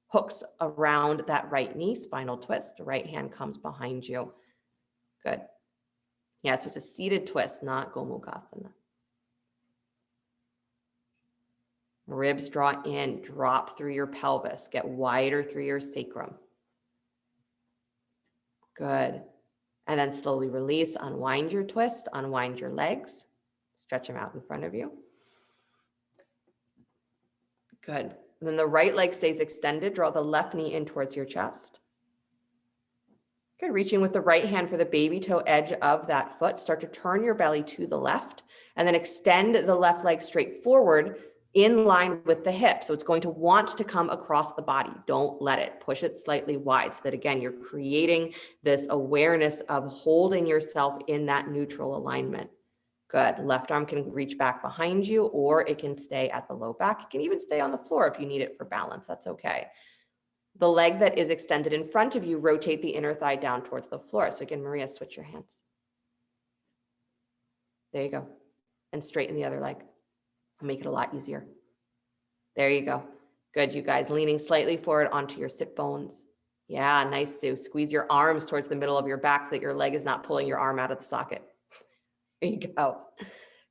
hooks around that right knee, spinal twist. Right hand comes behind you. Good. Yeah, so it's a seated twist, not Gomukhasana. Ribs draw in, drop through your pelvis, get wider through your sacrum. Good. And then slowly release, unwind your twist, unwind your legs, stretch them out in front of you. Good. And then the right leg stays extended. Draw the left knee in towards your chest. Good. Reaching with the right hand for the baby toe edge of that foot. Start to turn your belly to the left and then extend the left leg straight forward in line with the hip. So it's going to want to come across the body. Don't let it. Push it slightly wide so that, again, you're creating this awareness of holding yourself in that neutral alignment. Good. Left arm can reach back behind you, or it can stay at the low back. It can even stay on the floor if you need it for balance. That's okay. The leg that is extended in front of you, rotate the inner thigh down towards the floor. So again, Maria, switch your hands. There you go. And straighten the other leg. I'll make it a lot easier. There you go. Good, you guys. Leaning slightly forward onto your sit bones. Yeah, nice, Sue. Squeeze your arms towards the middle of your back so that your leg is not pulling your arm out of the socket. There you go.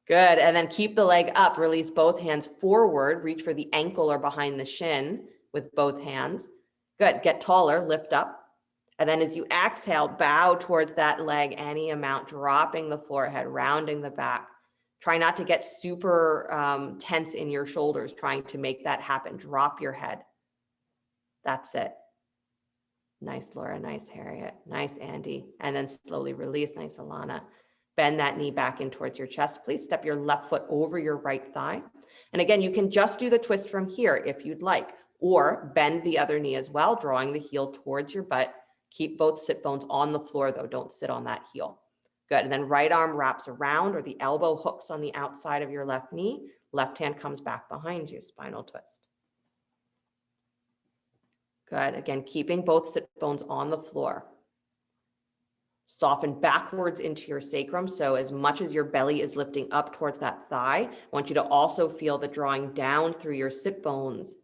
Good. And then keep the leg up. Release both hands forward. Reach for the ankle or behind the shin with both hands. Good. Get taller. Lift up. And then as you exhale, bow towards that leg any amount, dropping the forehead, rounding the back. Try not to get super tense in your shoulders, trying to make that happen. Drop your head. That's it. Nice, Laura. Nice, Harriet. Nice, Andy. And then slowly release. Nice, Alana. Bend that knee back in towards your chest. Please step your left foot over your right thigh. And again, you can just do the twist from here if you'd like, or bend the other knee as well, drawing the heel towards your butt. Keep both sit bones on the floor though. Don't sit on that heel. Good. And then right arm wraps around, or the elbow hooks on the outside of your left knee. Left hand comes back behind you. Spinal twist. Good. Again, keeping both sit bones on the floor. Soften backwards into your sacrum. So as much as your belly is lifting up towards that thigh, I want you to also feel the drawing down through your sit bones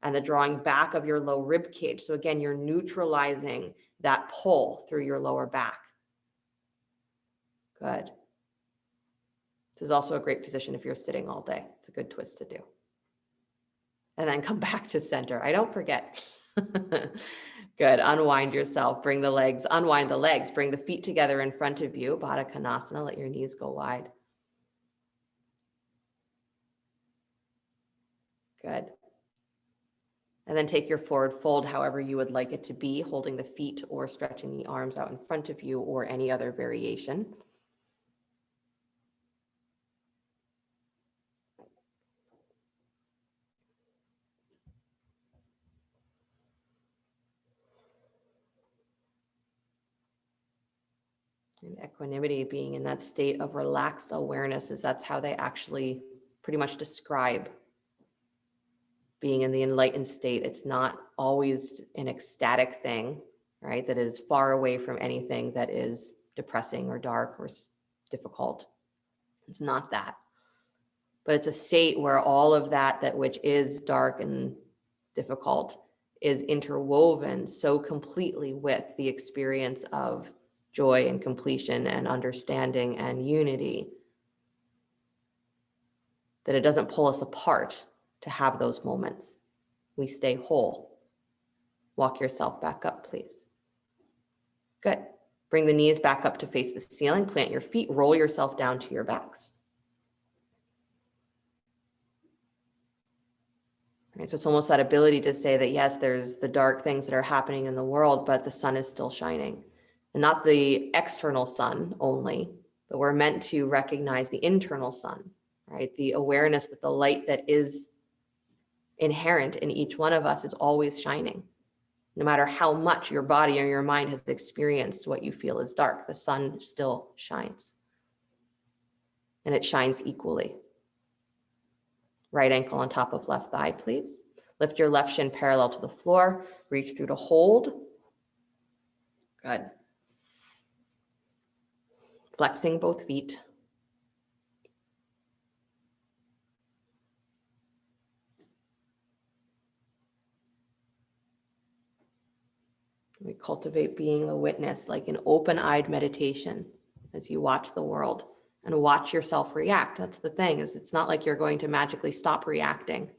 and the drawing back of your low rib cage. So again, you're neutralizing that pull through your lower back. Good. This is also a great position if you're sitting all day. It's a good twist to do. And then come back to center. I don't forget. Good. Unwind yourself. Bring the legs, unwind the legs. Bring the feet together in front of you. Baddha Konasana. Let your knees go wide. Good. And then take your forward fold however you would like it to be, holding the feet or stretching the arms out in front of you or any other variation. And equanimity, being in that state of relaxed awareness, is that's how they actually pretty much describe being in the enlightened state. It's not always an ecstatic thing, right? That is far away from anything that is depressing or dark or difficult. It's not that. But it's a state where all of that which is dark and difficult is interwoven so completely with the experience of joy and completion and understanding and unity that it doesn't pull us apart to have those moments. We stay whole. Walk yourself back up, please. Good. Bring the knees back up to face the ceiling. Plant your feet. Roll yourself down to your backs. Right, so it's almost that ability to say that, yes, there's the dark things that are happening in the world, but the sun is still shining. And not the external sun only, but we're meant to recognize the internal sun, right? The awareness that the light that is inherent in each one of us is always shining. No matter how much your body or your mind has experienced what you feel is dark, the sun still shines. And it shines equally. Right ankle on top of left thigh, please. Lift your left shin parallel to the floor. Reach through to hold. Good. Flexing both feet. We cultivate being a witness, like an open-eyed meditation as you watch the world and watch yourself react. That's the thing, is it's not like you're going to magically stop reacting.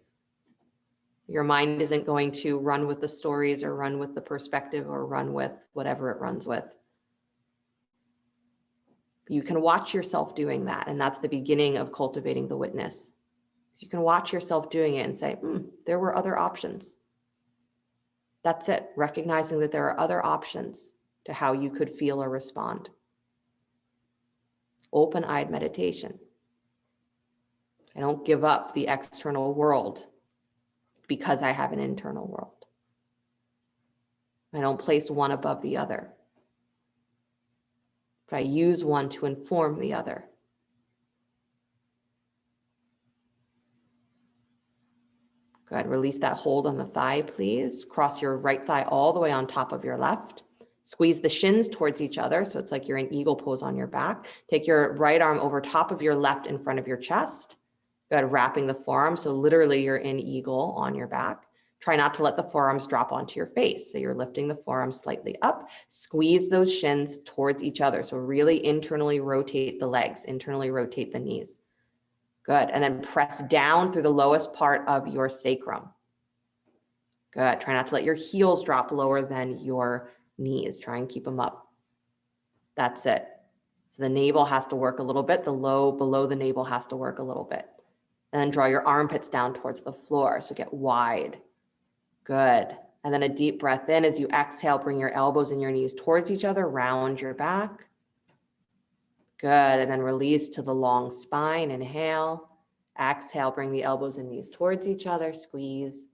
Your mind isn't going to run with the stories or run with the perspective or run with whatever it runs with. You can watch yourself doing that, and that's the beginning of cultivating the witness. So you can watch yourself doing it and say, there were other options. That's it. Recognizing that there are other options to how you could feel or respond. Open-eyed meditation. I don't give up the external world because I have an internal world. I don't place one above the other, but I use one to inform the other. Go ahead, release that hold on the thigh, please. Cross your right thigh all the way on top of your left. Squeeze the shins towards each other, so it's like you're in eagle pose on your back. Take your right arm over top of your left in front of your chest. Go ahead, wrapping the forearm, so literally you're in eagle on your back. Try not to let the forearms drop onto your face. So you're lifting the forearms slightly up. Squeeze those shins towards each other. So really internally rotate the legs, internally rotate the knees. Good. And then press down through the lowest part of your sacrum. Good. Try not to let your heels drop lower than your knees. Try and keep them up. That's it. So the navel has to work a little bit. The low below the navel has to work a little bit. And then draw your armpits down towards the floor. So get wide. Good. And then a deep breath in. As you exhale, bring your elbows and your knees towards each other, round your back. Good. And then release to the long spine. Inhale. Exhale, bring the elbows and knees towards each other. Squeeze.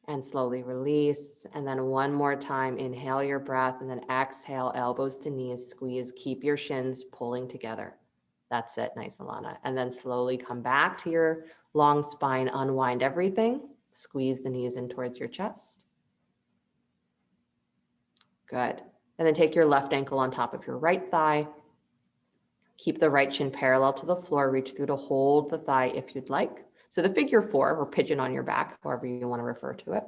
And slowly release. And then one more time, inhale your breath and then exhale, elbows to knees, squeeze. Keep your shins pulling together. That's it. Nice, Alana. And then slowly come back to your long spine, unwind everything. Squeeze the knees in towards your chest. Good. And then take your left ankle on top of your right thigh. Keep the right shin parallel to the floor. Reach through to hold the thigh if you'd like. So the figure 4 or pigeon on your back, however you want to refer to it.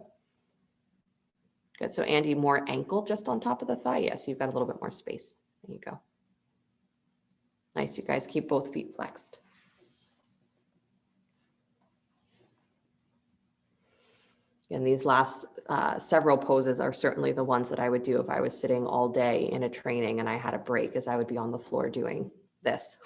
Good. So Andy, more ankle just on top of the thigh. Yes, you've got a little bit more space. There you go. Nice. You guys keep both feet flexed. And these last several poses are certainly the ones that I would do if I was sitting all day in a training and I had a break, as I would be on the floor doing this.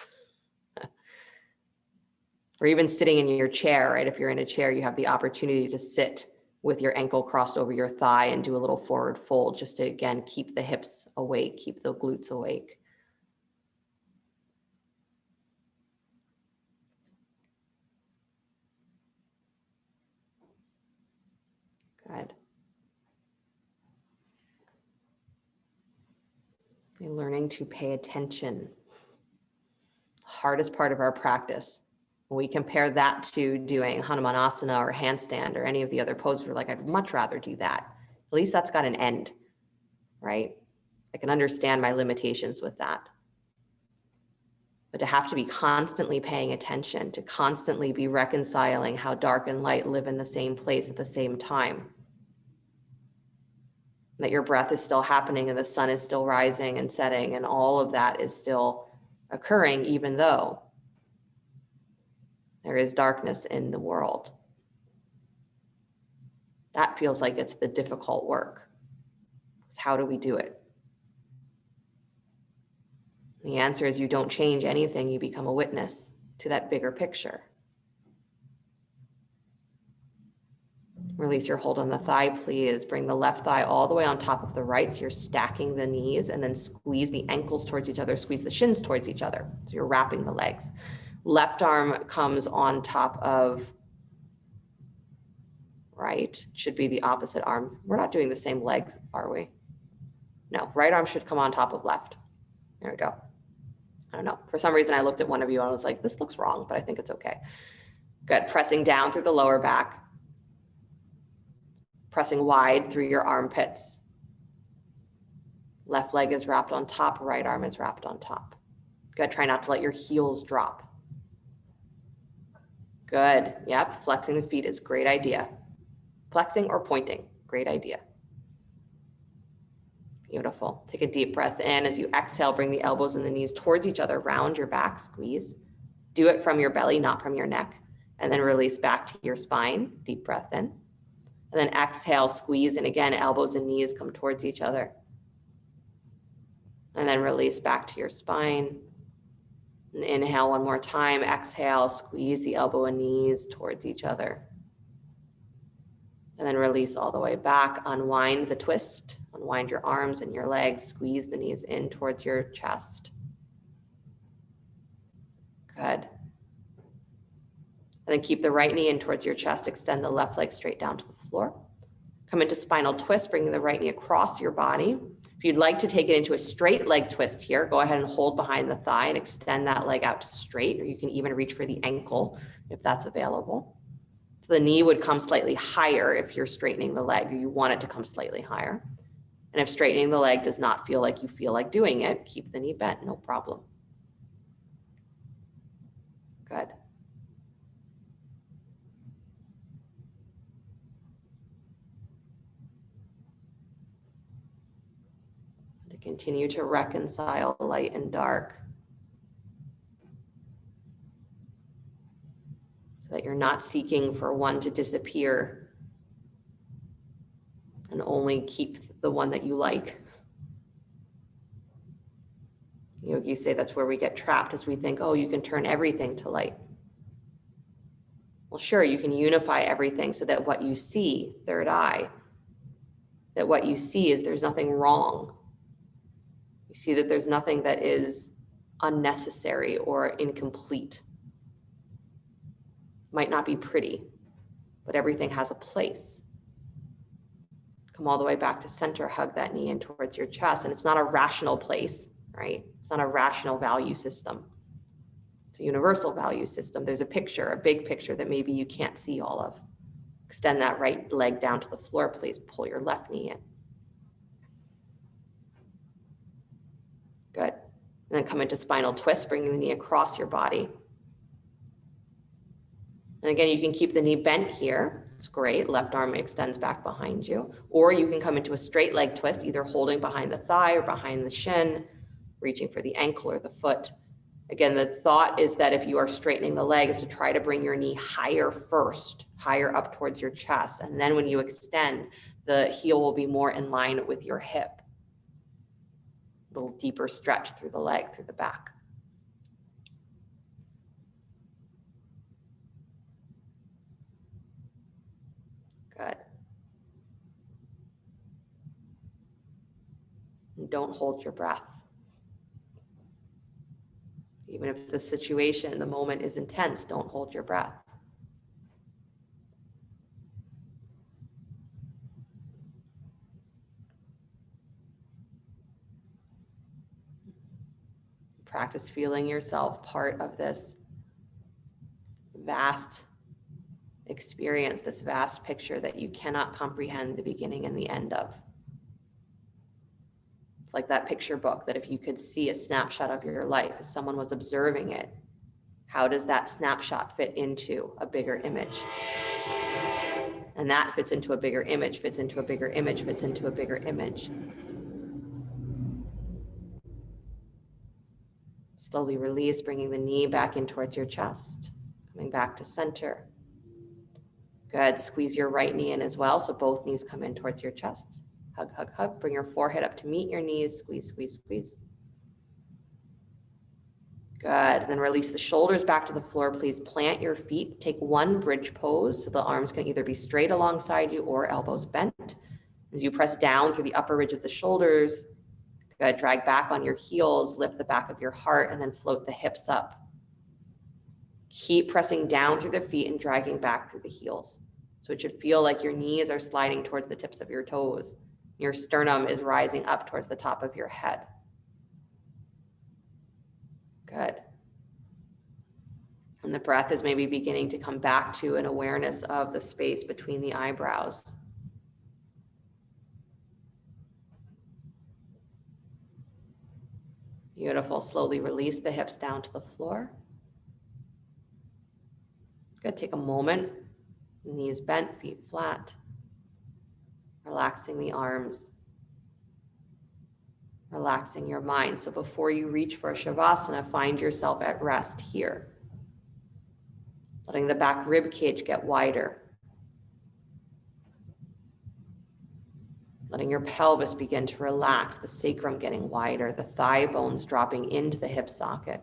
Or even sitting in your chair, right? If you're in a chair, you have the opportunity to sit with your ankle crossed over your thigh and do a little forward fold just to, again, keep the hips awake, keep the glutes awake. Good. And learning to pay attention. Hardest part of our practice. When we compare that to doing Hanumanasana or handstand or any of the other poses, we're like, I'd much rather do that. At least that's got an end, right? I can understand my limitations with that. But to have to be constantly paying attention, to constantly be reconciling how dark and light live in the same place at the same time, that your breath is still happening and the sun is still rising and setting and all of that is still occurring, even though there is darkness in the world. That feels like it's the difficult work. So how do we do it? The answer is you don't change anything, you become a witness to that bigger picture. Release your hold on the thigh, please. Bring the left thigh all the way on top of the right, so you're stacking the knees, and then squeeze the ankles towards each other, squeeze the shins towards each other. So you're wrapping the legs. Left arm comes on top of right, should be the opposite arm. We're not doing the same legs, are we? No, right arm should come on top of left. There we go. I don't know. For some reason, I looked at one of you and I was like, this looks wrong, but I think it's okay. Good. Pressing down through the lower back. Pressing wide through your armpits. Left leg is wrapped on top, right arm is wrapped on top. Good. Try not to let your heels drop. Good. Yep. Flexing the feet is a great idea. Flexing or pointing, great idea. Beautiful. Take a deep breath in. As you exhale, bring the elbows and the knees towards each other, round your back, squeeze. Do it from your belly, not from your neck. And then release back to your spine. Deep breath in. And then exhale, squeeze. And again, elbows and knees come towards each other. And then release back to your spine. And inhale one more time. Exhale, squeeze the elbow and knees towards each other. And then release all the way back. Unwind the twist. Unwind your arms and your legs. Squeeze the knees in towards your chest. Good. And then keep the right knee in towards your chest. Extend the left leg straight down to the floor. Come into spinal twist, bringing the right knee across your body. If you'd like to take it into a straight leg twist here, go ahead and hold behind the thigh and extend that leg out to straight, or you can even reach for the ankle if that's available. So the knee would come slightly higher if you're straightening the leg, or you want it to come slightly higher. And if straightening the leg does not feel like you feel like doing it, keep the knee bent, no problem. Good. To continue to reconcile light and dark, so that you're not seeking for one to disappear and only keep the one that you like. Yogis say that's where we get trapped, as we think, oh, you can turn everything to light. Well, sure, you can unify everything so that what you see, third eye, that what you see is there's nothing wrong. You see that there's nothing that is unnecessary or incomplete. Might not be pretty, but everything has a place. Come all the way back to center, hug that knee in towards your chest. And it's not a rational place, right? It's not a rational value system. It's a universal value system. There's a picture, a big picture that maybe you can't see all of. Extend that right leg down to the floor, please. Pull your left knee in. Good. And then come into spinal twist, bringing the knee across your body. And again, you can keep the knee bent here. It's great. Left arm extends back behind you. Or you can come into a straight leg twist, either holding behind the thigh or behind the shin, reaching for the ankle or the foot. Again, the thought is that if you are straightening the leg is to try to bring your knee higher first, higher up towards your chest. And then when you extend, the heel will be more in line with your hip. A little deeper stretch through the leg, through the back. Good. And don't hold your breath. Even if the situation, the moment is intense, don't hold your breath. Practice feeling yourself part of this vast experience, this vast picture that you cannot comprehend the beginning and the end of. It's like that picture book that if you could see a snapshot of your life as someone was observing it, how does that snapshot fit into a bigger image? And that fits into a bigger image, fits into a bigger image, fits into a bigger image. Slowly release, bringing the knee back in towards your chest, coming back to center. Good, squeeze your right knee in as well, so both knees come in towards your chest. Hug, hug, hug, bring your forehead up to meet your knees, squeeze, squeeze, squeeze. Good, then release the shoulders back to the floor, please plant your feet, take one bridge pose, so the arms can either be straight alongside you or elbows bent. As you press down through the upper ridge of the shoulders, good, drag back on your heels, lift the back of your heart, and then float the hips up. Keep pressing down through the feet and dragging back through the heels. So it should feel like your knees are sliding towards the tips of your toes. Your sternum is rising up towards the top of your head. Good. And the breath is maybe beginning to come back to an awareness of the space between the eyebrows. Beautiful. Slowly release the hips down to the floor. Good. Take a moment. Knees bent, feet flat. Relaxing the arms. Relaxing your mind. So before you reach for Shavasana, find yourself at rest here. Letting the back rib cage get wider. Letting your pelvis begin to relax, the sacrum getting wider, the thigh bones dropping into the hip socket.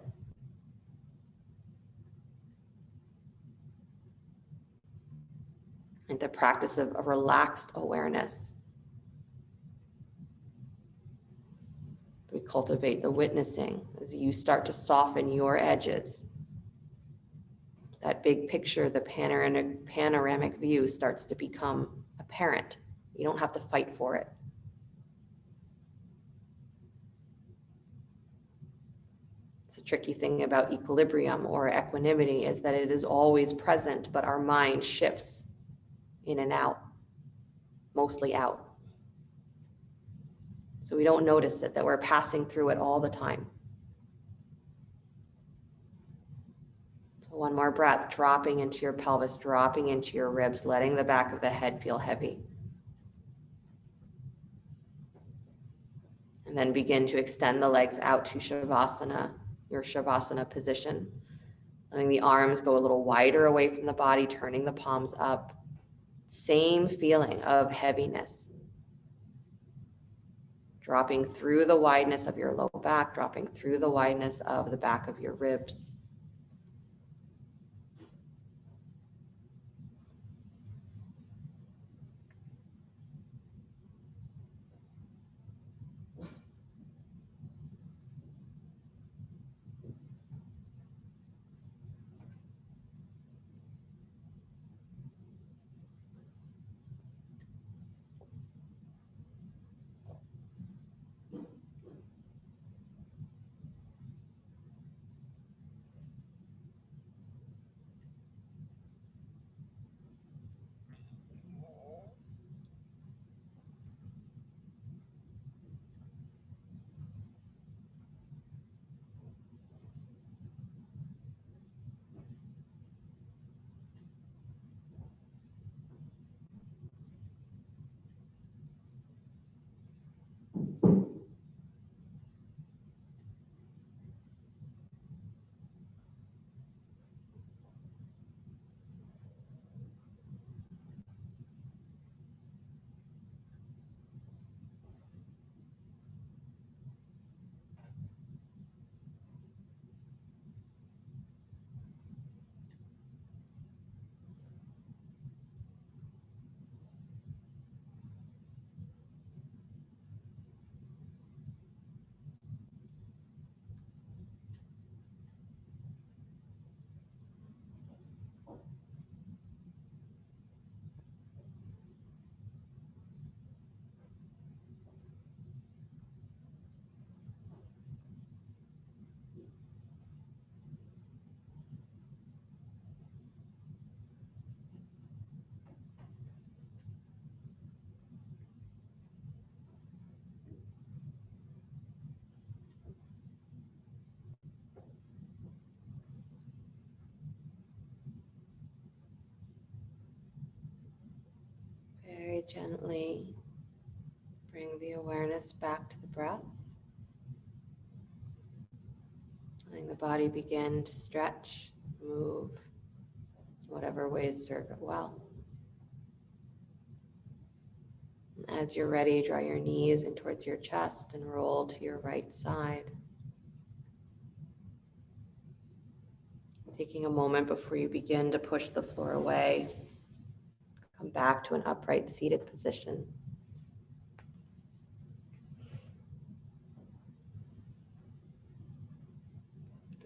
the practice of a relaxed awareness. We cultivate the witnessing as you start to soften your edges. That big picture, the panoramic view starts to become apparent. You don't have to fight for it. It's a tricky thing about equilibrium or equanimity is that it is always present, but our mind shifts in and out, mostly out. So we don't notice it, that we're passing through it all the time. So one more breath, dropping into your pelvis, dropping into your ribs, letting the back of the head feel heavy. And then begin to extend the legs out to Shavasana, your Shavasana position. Letting the arms go a little wider away from the body, turning the palms up. Same feeling of heaviness. Dropping through the wideness of your low back, dropping through the wideness of the back of your ribs. Very gently bring the awareness back to the breath. Letting the body begin to stretch, move, whatever ways serve it well. As you're ready, draw your knees in towards your chest and roll to your right side. Taking a moment before you begin to push the floor away. Come back to an upright seated position.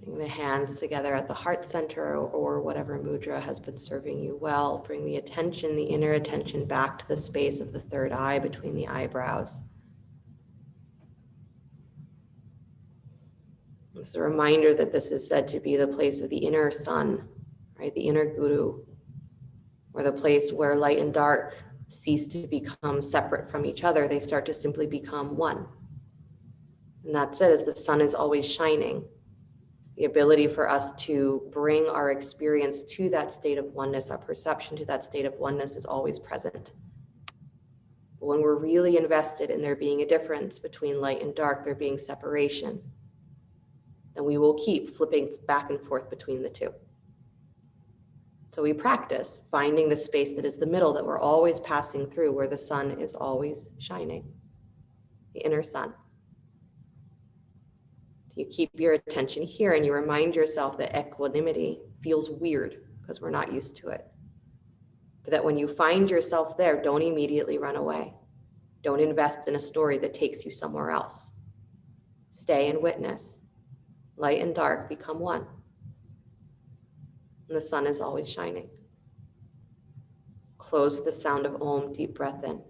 Bring the hands together at the heart center or whatever mudra has been serving you well. Bring the attention, the inner attention, back to the space of the third eye between the eyebrows. It's a reminder that this is said to be the place of the inner sun, right? The inner guru, or the place where light and dark cease to become separate from each other. They start to simply become one. And that's it, as the sun is always shining. The ability for us to bring our experience to that state of oneness, our perception to that state of oneness is always present. But when we're really invested in there being a difference between light and dark, there being separation, then we will keep flipping back and forth between the two. So we practice finding the space that is the middle, that we're always passing through, where the sun is always shining, the inner sun. You keep your attention here and you remind yourself that equanimity feels weird because we're not used to it. But that when you find yourself there, don't immediately run away. Don't invest in a story that takes you somewhere else. Stay and witness. Light and dark become one. And the sun is always shining. Close with the sound of Om, deep breath in.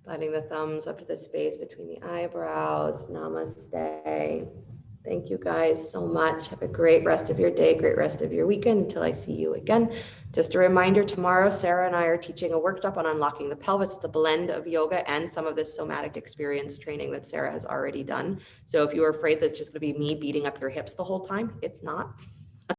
Sliding the thumbs up to the space between the eyebrows. Namaste. Thank you guys so much. Have a great rest of your day, great rest of your weekend until I see you again. Just a reminder, tomorrow, Sarah and I are teaching a workshop on unlocking the pelvis. It's a blend of yoga and some of this somatic experience training that Sarah has already done. So if you are afraid that's just going to be me beating up your hips the whole time, it's not.